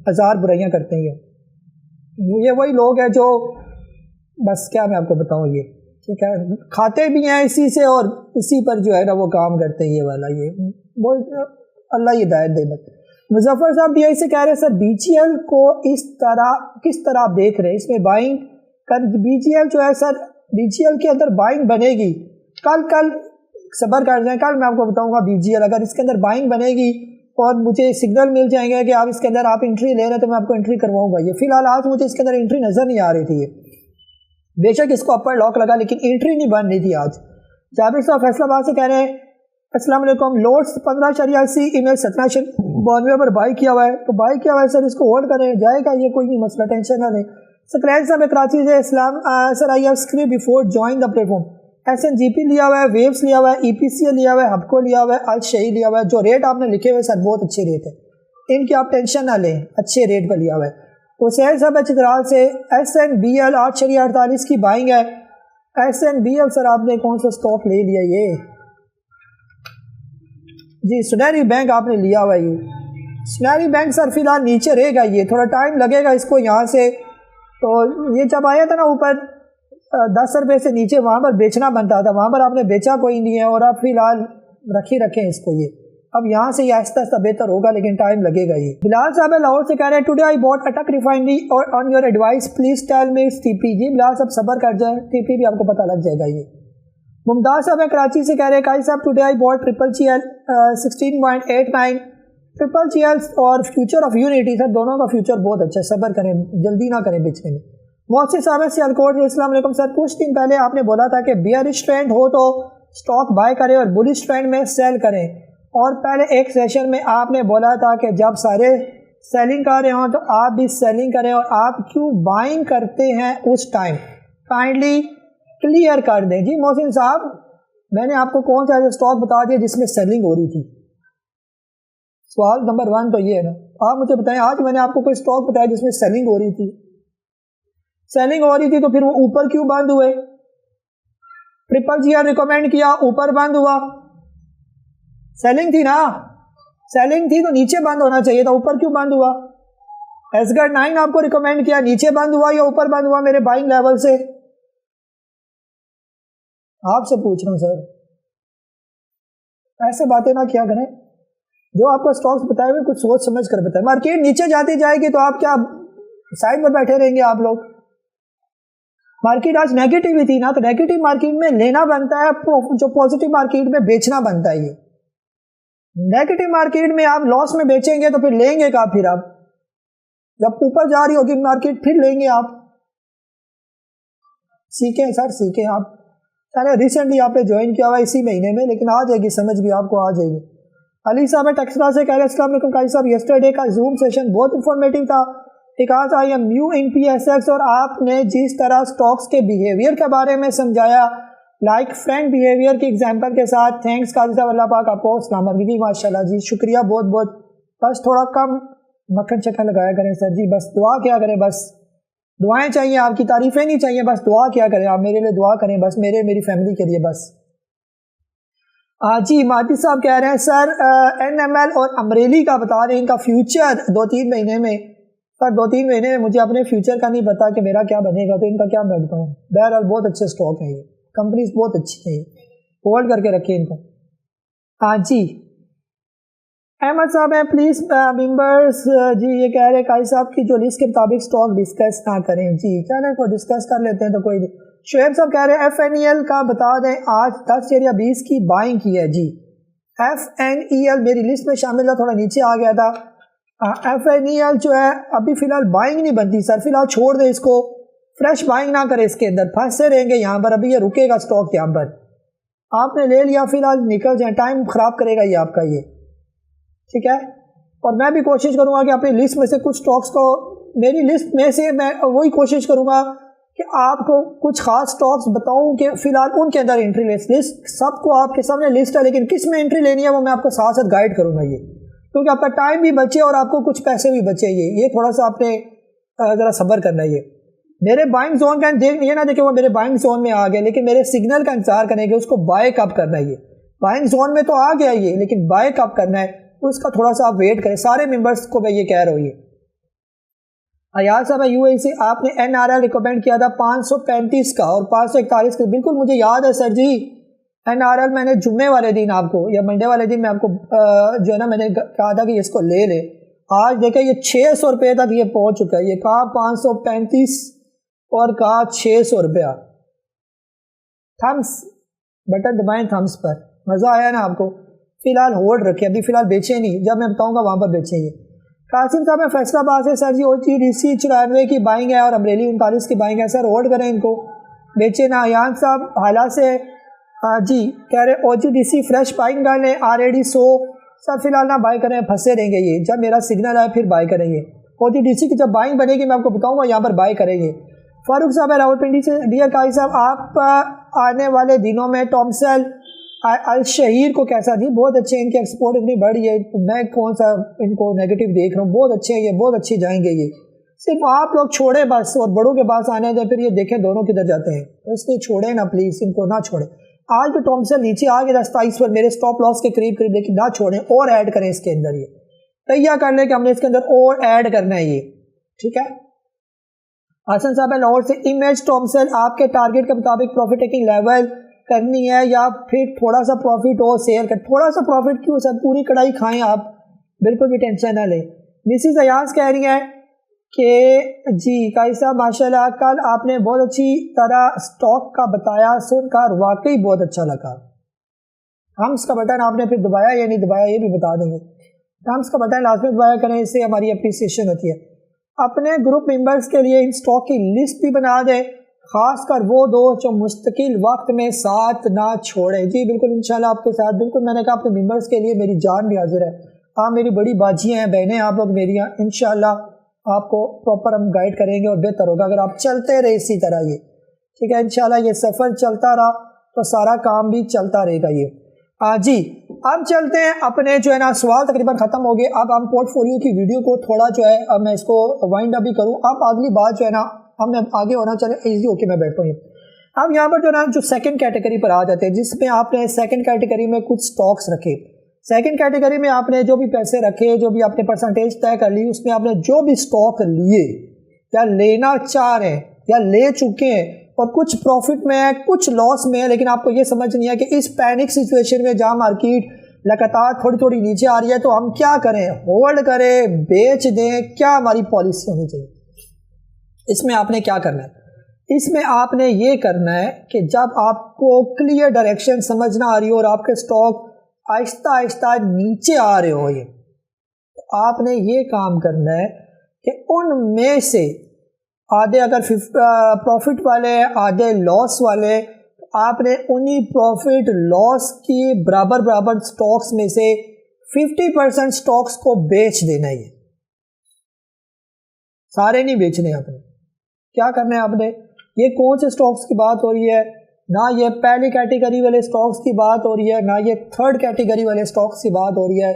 ہزار برائیاں کرتے ہیں یہ وہی لوگ ہیں جو بس کیا میں آپ کو بتاؤں، یہ ٹھیک ہے کھاتے بھی ہیں اسی سے اور اسی پر جو ہے نا وہ کام کرتے ہیں، یہ والا یہ وہ اللہ یہ ہدایت دے۔ مظفر صاحب بھی ایسے کہہ رہے ہیں سر بی جی ایل کو کس طرح آپ دیکھ رہے ہیں، اس میں بائنگ بی جی ایل جو ہے سر بی جی ایل کے اندر بائنگ بنے گی، کل صبر کر جائیں، کل میں آپ کو بتاؤں گا بی جی ایل اگر اس کے اندر بائنگ بنے گی اور مجھے سگنل مل جائیں گے کہ آپ اس کے اندر آپ انٹری لے رہے ہیں تو میں آپ کو انٹری کرواؤں گا۔ یہ فی الحال آج مجھے اس کے اندر انٹری نظر نہیں آ رہی تھی، بے شک اس کو اپر لاک لگا لیکن انٹری نہیں بن رہی تھی آج۔ جابر صاحب فیصلہ آباد سے کہہ رہے ہیں السلام علیکم، لوڈس 15.80 ای میل 1792 پر بائی کیا ہوا ہے، تو بائی کیا ہوا ہے سر، اس کو ہولڈ کریں، جائے گا یہ کوئی نہیں مسئلہ، ٹینشن نہ لیں۔ سکرین صاحب کراچی سے اسلام sir I have script before join the platform, S N G P لیا ہوا ہے، ویوز لیا ہوا ہے، ای پی سی ایل لیا ہوا ہے، ہبکو لیا ہوا ہے، الشہی لیا ہوا ہے، جو ریٹ آپ نے لکھے ہوئے سر بہت اچھے ریٹ ہے، ان کی آپ ٹینشن نہ لیں، اچھے ریٹ پر لیا ہوا ہے۔ حسین صاحب چترال سے ایس این بی ایل 8.48 کی بائنگ ہے، ایس این بی ایل سر آپ نے کون سا اسٹاک لے لیا یہ جی سنہری بینک آپ نے لیا ہوا ہے، یہ سنہری بینک سر فی الحال نیچے رہے گا، یہ تھوڑا ٹائم لگے گا اس کو یہاں سے، تو یہ جب آیا تھا نا اوپر 10 روپے سے نیچے وہاں پر بیچنا بنتا تھا، وہاں پر آپ نے بیچا کوئی نہیں ہے اور آپ فی الحال رکھیں اس کو، یہ اب یہاں سے یہ آہستہ آہستہ بہتر ہوگا لیکن ٹائم لگے گا۔ یہ بلال صاحب لاہور سے کہہ رہے ہیں today I Bat Attock refinery اور on your advice please tell me its T P. جی بلال صاحب صبر کر جائیں، ٹی پی بھی آپ کو پتہ لگ جائے گا۔ یہ ممتاز صاحب کراچی سے کہہ رہے ہیں قاضی صاحب today I bought triple G L 16.89، triple G L اور فیوچر آف یونٹی سر دونوں کا فیوچر بہت اچھا ہے، صبر کریں جلدی نہ کریں بیچنے میں۔ محسن صاحب سے الکوٹ، السلام علیکم سر، کچھ دن پہلے آپ نے بولا تھا کہ بیئرش ٹرینڈ ہو تو اسٹاک بائی کریں اور بلش ٹرینڈ میں سیل کریں، اور پہلے ایک سیشن میں آپ نے بولا تھا کہ جب سارے سیلنگ کر رہے ہوں تو آپ بھی سیلنگ کریں، اور آپ کیوں بائنگ کرتے ہیں اس ٹائم، کائنڈلی کلیئر کر دیں۔ جی محسن صاحب میں نے آپ کو کون سا اسٹاک بتا دیا جس میں سیلنگ ہو رہی تھی، سوال نمبر 1 تو یہ ہے نا، آپ مجھے بتائیں آج میں نے آپ کو کوئی اسٹاک بتایا جس میں سیلنگ ہو رہی تھی، سیلنگ ہو رہی تھی تو پھر وہ اوپر کیوں بند ہوئے؟ ٹرپل جی آر ریکمینڈ کیا، اوپر بند ہوا، سیلنگ تھی نا، سیلنگ تھی تو نیچے بند ہونا چاہیے تھا، اوپر کیوں بند ہوا؟ ایس گارڈ 9 آپ کو ریکمینڈ کیا، نیچے بند ہوا یا اوپر بند ہوا میرے بائنگ لیول سے؟ آپ سے پوچھ رہا ہوں سر، ایسے باتیں نہ کیا کریں، جو آپ کو اسٹاکس بتائے ہوئے کچھ سوچ سمجھ کر بتائیں۔ مارکیٹ نیچے جاتی جائے گی تو آپ کیا سائڈ میں بیٹھے رہیں گے آپ لوگ؟ مارکیٹ آج نیگیٹو ہی تھی نا، تو نیگیٹو مارکیٹ میں لینا بنتا ہے، جو پازیٹو مارکیٹ میں بیچنا بنتا ہے۔ یہ نیگیٹو مارکیٹ میں آپ لاس میں بیچیں گے تو پھر لیں گے کہاں؟ پھر آپ جب اوپر جا رہی ہوگی مارکیٹ پھر لیں گے آپ۔ سیکھیں سر سیکھیں، آپ ریسنٹلی آپ نے جوائن کیا ہوا اسی مہینے میں، لیکن آ جائے گی سمجھ بھی آپ کو آ جائے گی۔ علی صاحب ٹیکسلا سے کہہ رہے ہیں السلام علیکم قاضی صاحب، یسٹرڈے کا زوم سیشن بہت انفارمیٹیو تھا، because I am new in P S x, اور آپ نے جس طرح اسٹاکس کے بیہیویئر کے بارے میں سمجھایا لائک فرینڈ بیہیویئر کی ایگزامپل کے ساتھ. تھینکس قاضی صاحب, اللہ پاک آپ کو سلامت بھی. ماشاء اللہ جی, شکریہ بہت بہت. بس تھوڑا کم مکھن چکن لگایا کریں سر جی, بس دعا کیا کریں, بس دعائیں چاہیے آپ کی, تعریفیں نہیں چاہیے, بس دعا کیا کریں آپ میرے لیے, دعا کریں بس میری فیملی کے لیے بس. جی ماتی صاحب کہہ رہے ہیں سر این ایم ایل اور امریلی کا بتا رہے ہیں, ان کا فیوچر 2-3 مہینے میں. سر 2-3 مہینے میں مجھے اپنے فیوچر کا نہیں پتا کہ میرا کیا بنے گا, تو ان کا کیا میں بتاؤں. بہرحال بہت اچھے اسٹاک ہیں یہ, کمپنیز بہت اچھی ہیں, ہولڈ کر کے رکھیں ان کو. جی احمد صاحب ہیں پلیز ممبرس جی, یہ کہہ رہے ہیں قاضی صاحب کی جو لسٹ کے مطابق اسٹاک ڈسکس نہ کریں. جی چلیں کو ڈسکس کر لیتے ہیں تو کوئی نہیں. شعیب صاحب کہہ رہے ہیں ایف این ای ایل کا بتا دیں, آج 10.20 کی بائنگ کی ہے. جی ایف این ای ایل میری لسٹ میں شامل تھا, تھوڑا نیچے آ گیا تھا. ایف این ای ایل جو ہے ابھی فی الحال بائنگ نہیں بنتی سر, فی الحال چھوڑ دیں اس کو, فریش بائنگ نہ کرے, اس کے اندر پھنسے رہیں گے یہاں پر. ابھی یہ رکے گا اسٹاک یہاں پر, آپ نے لے لیا فی الحال نکل جائیں, ٹائم خراب کرے گا یہ آپ کا یہ, ٹھیک ہے. اور میں بھی کوشش کروں گا کہ اپنی لسٹ میں سے کچھ اسٹاکس کو, میری لسٹ میں سے میں وہی کوشش کروں گا کہ آپ کو کچھ خاص اسٹاکس بتاؤں کہ فی الحال ان کے اندر انٹری لے. لسٹ سب کو آپ کے سامنے لسٹ ہے, لیکن کس میں انٹری لینی ہے وہ میں آپ کو ساتھ ساتھ گائیڈ کروں گا یہ, کیونکہ آپ کا ٹائم بھی بچے اور آپ کو کچھ پیسے بھی بچے. یہ تھوڑا سا آپ نے ذرا صبر کرنا ہے. یہ میرے بائنگ زون کا یہ نہ دیکھیں وہ میرے بائنگ زون میں آ گیا, لیکن میرے سگنل کا انتظار کریں کہ اس کو بائی کب کرنا ہے. یہ بائنگ زون میں تو آ گیا یہ, لیکن بائی کب کرنا ہے اس کا تھوڑا سا آپ ویٹ کریں. سارے ممبرس کو میں یہ کہہ رہا ہوں. یہ ایاز صاحب یو اے سے آپ نے این آر ایل ریکمینڈ کیا تھا 535 کا اور 541 کا, بالکل مجھے یاد ہے سر جی. این آر ایل میں نے جمعے والے دن آپ کو یا منڈے والے دن میں آپ کو جو ہے نا میں نے کہا تھا کہ اس کو لے لے. آج دیکھیں یہ 600 روپے تک یہ پہنچ چکا ہے. یہ کہا 535 اور کہا 600 روپیہ. تھمس بٹن دبائیں تھمس پر, مزہ آیا نا آپ کو. فی الحال ہولڈ رکھے, ابھی فی الحال بیچیں نہیں, جب میں بتاؤں گا وہاں پر بیچیں. یہ قاسم صاحب میں فیصلہ آباد سے سر جی او جی ڈی سی 94 کی بائنگ ہے اور امریلی 39 کی بائنگ ہے سر, ہولڈ کریں ان کو, بیچیں نا. ایان صاحب حالات سے جی کہہ رہے O G D C fresh buying ڈالیں RAD 100 سر, فی الحال نہ بائی کریں, پھنسے رہیں گے یہ, جب میرا سگنل آئے پھر بائی کریں گے. او جی ڈی سی کی جب بائنگ بنے گی میں آپ کو بتاؤں گا, یہاں پر بائی کریں گے. فاروق صاحب ہے راولپنڈی سے, ڈیئر قاضی صاحب آپ آنے والے دنوں میں ٹامسل الشہیر کو کیسا جی, بہت اچھے, ان کی ایکسپورٹ اتنی بڑی ہے, میں کون سا ان کو نیگیٹو دیکھ رہا ہوں, بہت اچھے ہیں یہ, بہت اچھی جائیں گے یہ. صرف آپ لوگ چھوڑیں بس, اور بڑوں کے پاس آنے دیں, پھر یہ دیکھیں دونوں کدھر جاتے ہیں, اس لیے چھوڑیں نا پلیز, ان کو نہ چھوڑیں. آج بھی ٹامسل نیچے آ گیا 27 پر میرے اسٹاپ لاس کے قریب, لیکن نہ چھوڑیں, اور ایڈ کریں اس کے اندر. یہ تیار کر لیں کہ ہم نے اس کے اندر اور ایڈ کرنا ہے یہ, ٹھیک ہے. حسن صاحب ہے لاہور سے, امیج ٹامسل آپ کے ٹارگیٹ کے مطابق پروفٹ ٹیکنگ لیول کرنی ہے یا پھر تھوڑا سا پروفٹ ہو سیل کر, تھوڑا سا پروفٹ کیوں سر, پوری کڑائی کھائیں آپ, بالکل بھی ٹینشن نہ لیں. مسز ایاز کہہ رہی ہیں کہ جی قاضی صاحب ماشاء اللہ کل آپ نے بہت اچھی طرح اسٹاک کا بتایا, سن کر واقعی بہت اچھا لگا. تھمس کا بٹن آپ نے پھر دبایا یا نہیں دبایا یہ بھی بتا دیں گے. تھمس کا بٹن لازمی دبایا کریں, اس سے ہماری اپریسیشن ہوتی ہے. اپنے گروپ ممبرس کے لیے ان اسٹاک کی لسٹ بھی بنا دیں, خاص کر وہ دوست جو مستقل وقت میں ساتھ نہ چھوڑیں. جی بالکل انشاءاللہ آپ کے ساتھ, بالکل میں نے کہا اپنے ممبرس کے لیے میری جان بھی حاضر ہے. آپ میری بڑی باجیاں ہیں, بہنیں آپ لوگ میری ہیں, انشاءاللہ آپ کو پراپر ہم گائیڈ کریں گے اور بہتر ہوگا اگر آپ چلتے رہے اسی طرح. یہ ٹھیک ہے, انشاءاللہ یہ سفر چلتا رہا تو سارا کام بھی چلتا رہے گا. یہ جی اب چلتے ہیں اپنے جو ہے نا, سوال تقریباً ختم ہو گئے. اب ہم پورٹ فولیو کی ویڈیو کو تھوڑا جو ہے اب میں اس کو وائنڈ اپ بھی کروں. اب اگلی بات جو ہے نا ہم نے آگے ہونا چاہے ایزی ہو کے میں بیٹھوں. اب یہاں پر جو ہے نا جو سیکنڈ کیٹیگری پر آ جاتے ہیں, جس میں آپ نے سیکنڈ کیٹیگری میں کچھ سٹاکس رکھے. سیکنڈ کیٹیگری میں آپ نے جو بھی پیسے رکھے, جو بھی آپ نے پرسنٹیج طے کر لی, اس میں آپ نے جو بھی سٹاک لیے یا لینا چاہ رہے ہیں یا لے چکے ہیں, اور کچھ پروفٹ میں ہے کچھ لاس میں ہے, لیکن آپ کو یہ سمجھ نہیں ہے کہ اس پینک سچویشن میں جہاں مارکیٹ لگاتار تھوڑی تھوڑی نیچے آ رہی ہے تو ہم کیا کریں, ہولڈ کریں, بیچ دیں, کیا ہماری پالیسی ہونی چاہیے. اس میں آپ نے کیا کرنا ہے, اس میں آپ نے یہ کرنا ہے کہ جب آپ کو کلیئر ڈائریکشن سمجھ نہ آ رہی ہو اور آپ کے سٹاک آہستہ آہستہ نیچے آ رہے ہو, یہ آپ نے یہ کام کرنا ہے کہ ان میں سے آدھے اگر پروفٹ والے آدھے لاس والے, آپ نے انہی پروفٹ لاس کی برابر برابر سٹاکس میں سے 50% سٹاکس کو بیچ دینا ہے. سارے نہیں بیچنے. آپ نے کیا کرنا ہے, آپ نے یہ کون سے سٹاکس کی بات ہو رہی ہے, نہ یہ پہلی کیٹیگری والے سٹاکس کی بات ہو رہی ہے، نہ یہ تھرڈ کیٹیگری والے سٹاکس کی بات ہو رہی ہے،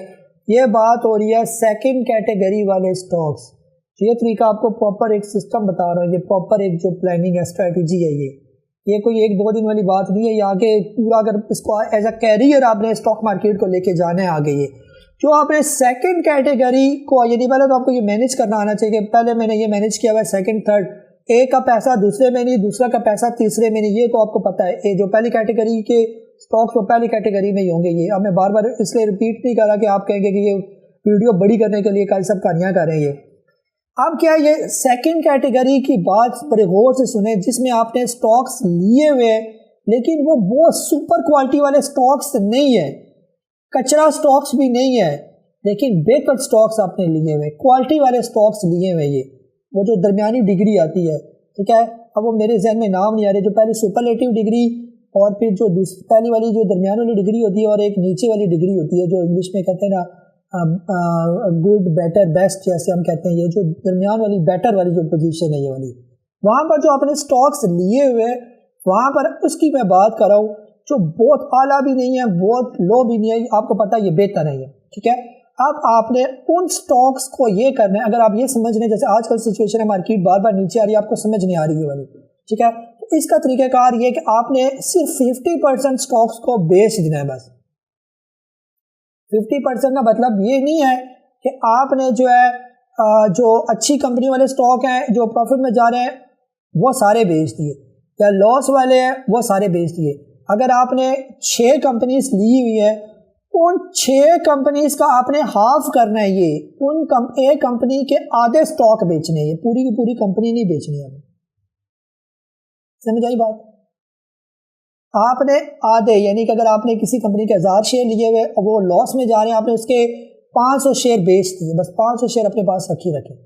یہ بات ہو رہی ہے سیکنڈ کیٹیگری والے سٹاکس۔ یہ طریقہ آپ کو پراپر ایک سسٹم بتا رہا ہوں، یہ پراپر ایک جو پلاننگ ہے، اسٹریٹجی ہے، یہ کوئی ایک دو دن والی بات نہیں ہے، یہ آگے پورا اگر اس کو ایز اے کیریئر آپ نے اسٹاک مارکیٹ کو لے کے جانا ہے آگے، یہ جو آپ نے سیکنڈ کیٹیگری کو، یعنی پہلے تو آپ کو یہ مینیج کرنا آنا چاہیے کہ پہلے میں نے یہ مینیج کیا ہوا ہے سیکنڈ تھرڈ، ایک کا پیسہ دوسرے میں نہیں، دوسرا کا پیسہ تیسرے میں نہیں، یہ تو آپ کو پتہ ہے، یہ جو پہلی کیٹیگری کے اسٹاکس وہ پہلی کیٹیگری میں ہی ہوں گے۔ یہ اب میں بار بار اس لیے ریپیٹ نہیں کر رہا کہ آپ کہیں گے کہ یہ ویڈیو بڑی کرنے کے لیے کل سب کہانیاں کر رہے ہیں۔ اب کیا یہ سیکنڈ کیٹیگری کی بات بڑے غور سے سنیں، جس میں آپ نے اسٹاکس لیے ہوئے لیکن وہ بہت سپر کوالٹی والے اسٹاکس نہیں ہے، کچرا اسٹاکس بھی نہیں ہے، لیکن بہتر اسٹاکس آپ نے لیے ہوئے، کوالٹی والے اسٹاکس لیے ہوئے، یہ وہ جو درمیانی ڈگری آتی ہے، ٹھیک ہے، اب وہ میرے ذہن میں نام نہیں آ رہے، جو پہلے سپرلیٹیو ڈگری اور پھر جو پہلی والی جو درمیان والی ڈگری ہوتی ہے اور ایک نیچے والی ڈگری ہوتی ہے جو انگلش میں کہتے ہیں نا گڈ بیٹر بیسٹ، جیسے ہم کہتے ہیں، یہ جو درمیان والی بیٹر والی جو پوزیشن ہے یہ والی، وہاں پر جو آپ نے اسٹاکس لیے ہوئے وہاں پر اس کی میں بات کر رہا ہوں، جو بہت اعلیٰ بھی نہیں ہے بہت لو بھی نہیں ہے، آپ کو پتہ یہ بہتر ہے یہ، ٹھیک ہے۔ اب آپ نے ان سٹاکس کو یہ کرنا ہے، اگر آپ یہ سمجھ رہے ہیں جیسے آج کل سچویشن ہے مارکیٹ بار بار نیچے آ رہی ہے، آپ کو سمجھ نہیں آ رہی ہے والی، ٹھیک ہے، تو اس کا طریقہ کار یہ کہ آپ نے صرف 50% سٹاکس کو بیچ دینا ہے بس۔ 50% کا مطلب یہ نہیں ہے کہ آپ نے جو ہے جو اچھی کمپنی والے سٹاک ہیں جو پروفٹ میں جا رہے ہیں وہ سارے بیچ دیے، یا لاس والے ہیں وہ سارے بیچ دیے۔ اگر آپ نے 6 کمپنیز لی ہوئی ہے، ان 6 کمپنیز کا آپ نے ہاف کرنا ہے، یہ ان ایک کمپنی کے آدھے سٹاک بیچنے ہیں، یہ پوری کی پوری کمپنی نہیں بیچنی ہے، سمجھ آئی بات؟ آپ نے آدھے، یعنی کہ اگر آپ نے کسی کمپنی کے 1000 شیئر لیے ہوئے اور وہ لاس میں جا رہے ہیں، آپ نے اس کے 500 شیئر بیچ دیے، بس 500 شیئر اپنے پاس رکھیں۔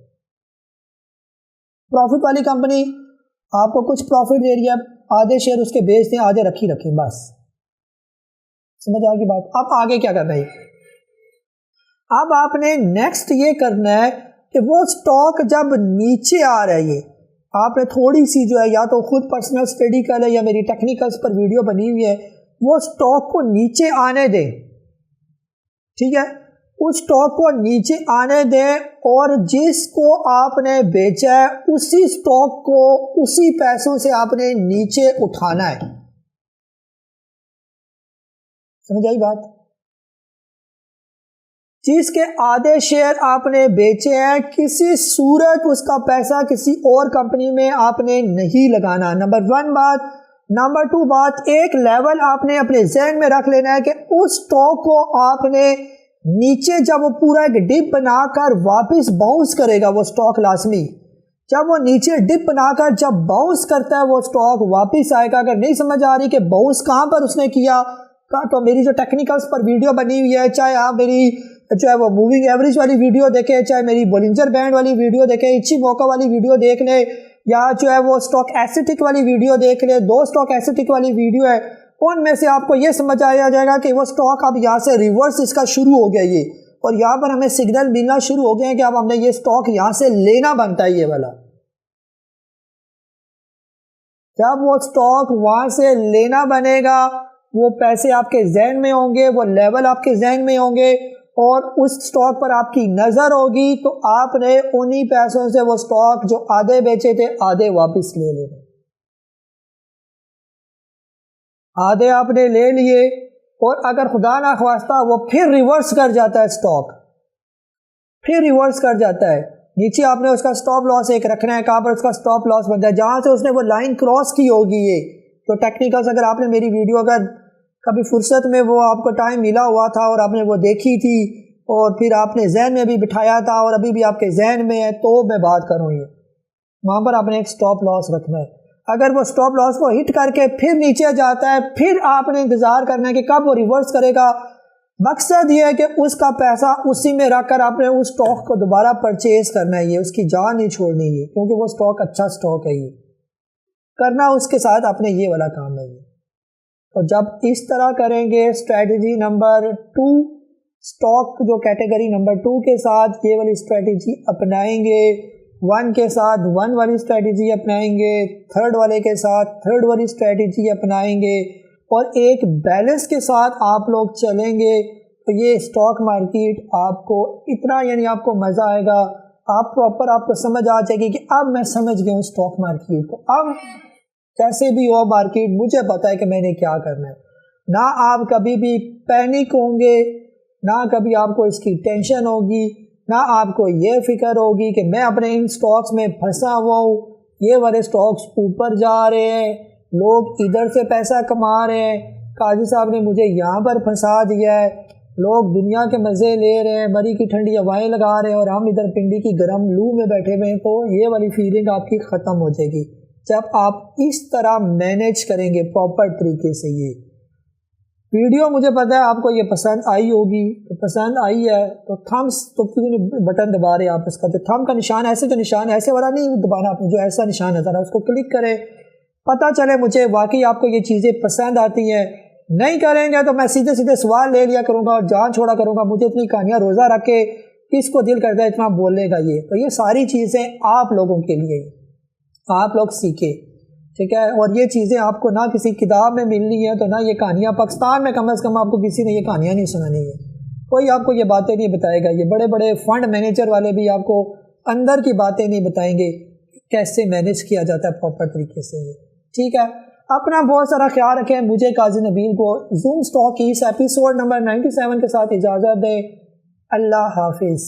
پروفٹ والی کمپنی آپ کو کچھ پروفٹ دے رہی ہے، آدھے شیئر اس کے بیچ دیں، آدھے رکھیں، بس سمجھ آ گئی بات؟ اب آگے کیا کرنا ہے؟ اب آپ نے نیکسٹ یہ کرنا ہے کہ وہ سٹاک جب نیچے آ رہا ہے، یہ آپ نے تھوڑی سی جو ہے یا تو خود پرسنل اسٹڈی کر لیں یا میری ٹیکنیکلز پر ویڈیو بنی ہوئی ہے، وہ سٹاک کو نیچے آنے دیں، ٹھیک ہے، اس سٹاک کو نیچے آنے دیں، اور جس کو آپ نے بیچا ہے اسی سٹاک کو اسی پیسوں سے آپ نے نیچے اٹھانا ہے، سمجھ آئی بات؟ جس کے آدھے شیئر آپ نے بیچے ہیں، کسی صورت اس کا پیسہ کسی اور کمپنی میں آپ نے نہیں لگانا، نمبر 1 بات۔ نمبر 2 بات، ایک لیول آپ نے اپنے ذہن میں رکھ لینا ہے کہ اس سٹاک کو آپ نے نیچے جب وہ پورا ایک ڈپ بنا کر واپس باؤنس کرے گا وہ سٹاک، لازمی جب وہ نیچے ڈپ بنا کر جب باؤنس کرتا ہے وہ سٹاک واپس آئے گا۔ اگر نہیں سمجھ آ رہی کہ باؤنس کہاں پر اس نے کیا، تو میری جو ٹیکنیکلز پر ویڈیو بنی ہوئی ہے، چاہے آپ میری جو ہے وہ موونگ ایوریج والی ویڈیو دیکھیں، چاہے میری بولنجر بینڈ والی ویڈیو دیکھیں، اچھی موقع والی ویڈیو دیکھ لیں، یا جو ہے وہ سٹاک ایسیٹک والی ویڈیو دیکھ لیں، 2 سٹاک ایسیٹک والی ویڈیو ہے، ان میں سے آپ کو یہ سمجھ آیا جائے گا کہ وہ سٹاک اب یہاں سے ریورس اس کا شروع ہو گیا یہ، اور یہاں پر ہمیں سگنل ملنا شروع ہو گئے ہیں کہ اب ہم نے یہ سٹاک یہاں سے لینا بنتا ہے، یہ والا جب وہ سٹاک وہاں سے لینا بنے گا، وہ پیسے آپ کے ذہن میں ہوں گے، وہ لیول آپ کے ذہن میں ہوں گے، اور اس سٹاک پر آپ کی نظر ہوگی، تو آپ نے انہی پیسوں سے وہ سٹاک جو آدھے بیچے تھے آدھے واپس لے لینے، آدھے آپ نے لے لیے، اور اگر خدا نخواستہ وہ پھر ریورس کر جاتا ہے سٹاک، پھر ریورس کر جاتا ہے، نیچے آپ نے اس کا سٹاپ لاس ایک رکھنا ہے، کہاں پر اس کا سٹاپ لاس بنتا ہے، جہاں سے اس نے وہ لائن کراس کی ہوگی، یہ جو ٹیکنیکلز اگر آپ نے میری ویڈیو اگر کبھی فرصت میں وہ آپ کو ٹائم ملا ہوا تھا اور آپ نے وہ دیکھی تھی اور پھر آپ نے ذہن میں بھی بٹھایا تھا اور ابھی بھی آپ کے ذہن میں ہے، تو میں بات کروں، یہ وہاں پر آپ نے ایک سٹاپ لاس رکھنا ہے۔ اگر وہ سٹاپ لاس کو ہٹ کر کے پھر نیچے جاتا ہے، پھر آپ نے انتظار کرنا ہے کہ کب وہ ریورس کرے گا۔ مقصد یہ ہے کہ اس کا پیسہ اسی میں رکھ کر آپ نے اس سٹاک کو دوبارہ پرچیز کرنا ہے، یہ اس کی جان نہیں چھوڑنی ہے، کیونکہ وہ سٹاک اچھا سٹاک ہے، یہ کرنا اس کے ساتھ اپنے یہ والا کام ہے۔ اور جب اس طرح کریں گے، اسٹریٹجی نمبر 2، سٹاک جو کیٹیگری نمبر 2 کے ساتھ یہ والی اسٹریٹجی اپنائیں گے، 1 کے ساتھ 1 والی اسٹریٹجی اپنائیں گے، 3rd والے کے ساتھ 3rd والی اسٹریٹجی اپنائیں گے، اور ایک بیلنس کے ساتھ آپ لوگ چلیں گے تو یہ اسٹاک مارکیٹ آپ کو اتنا یعنی آپ کو مزہ آئے گا، آپ پراپر آپ کو سمجھ آ جائے گی کہ اب میں سمجھ گیا ہوں اسٹاک مارکیٹ کو، اب کیسے بھی ہو مارکیٹ مجھے پتہ ہے کہ میں نے کیا کرنا ہے۔ نہ آپ کبھی بھی پینک ہوں گے، نہ کبھی آپ کو اس کی ٹینشن ہوگی، نہ آپ کو یہ فکر ہوگی کہ میں اپنے ان سٹاکس میں پھنسا ہوا ہوں، یہ والے سٹاکس اوپر جا رہے ہیں، لوگ ادھر سے پیسہ کما رہے ہیں، قاضی صاحب نے مجھے یہاں پر پھنسا دیا ہے، لوگ دنیا کے مزے لے رہے ہیں، مری کی ٹھنڈی ہوائیں لگا رہے ہیں اور ہم ادھر پنڈی کی گرم لو میں بیٹھے ہوئے ہیں۔ تو یہ والی فیلنگ آپ کی ختم ہو جائے گی جب آپ اس طرح مینیج کریں گے پراپر طریقے سے۔ یہ ویڈیو مجھے پتہ ہے آپ کو یہ پسند آئی ہوگی، تو پسند آئی ہے تو تھمس تو کیوں نہیں بٹن دبا رہے آپ، اس کا جو تھم کا نشان ایسے جو نشان ایسے والا نہیں دبانا، آپ نے جو ایسا نشان نظر ہے اس کو کلک کریں، پتہ چلے مجھے واقعی آپ کو یہ چیزیں پسند آتی ہیں۔ نہیں کریں گے تو میں سیدھے سیدھے سوال لے لیا کروں گا اور جان چھوڑا کروں گا، مجھے اتنی کہانیاں روزہ رکھ کے کس کو دل کرتا ہے اتنا بولنے کا۔ یہ تو یہ ساری چیزیں آپ لوگوں کے لیے آپ لوگ سیکھیں، ٹھیک ہے، اور یہ چیزیں آپ کو نہ کسی کتاب میں ملنی ہے، تو نہ یہ کہانیاں پاکستان میں کم از کم آپ کو کسی نے یہ کہانیاں نہیں سنانی ہے، کوئی آپ کو یہ باتیں نہیں بتائے گا۔ یہ بڑے بڑے فنڈ مینیجر والے بھی آپ کو اندر کی باتیں نہیں بتائیں گے کیسے مینیج کیا جاتا ہے پراپر طریقے سے۔ یہ ٹھیک ہے، اپنا بہت سارا خیال رکھیں۔ مجھے قاضی نبیل کو زوم اسٹاک کی اس ایپیسوڈ نمبر 97 کے ساتھ اجازت دیں۔ اللہ حافظ۔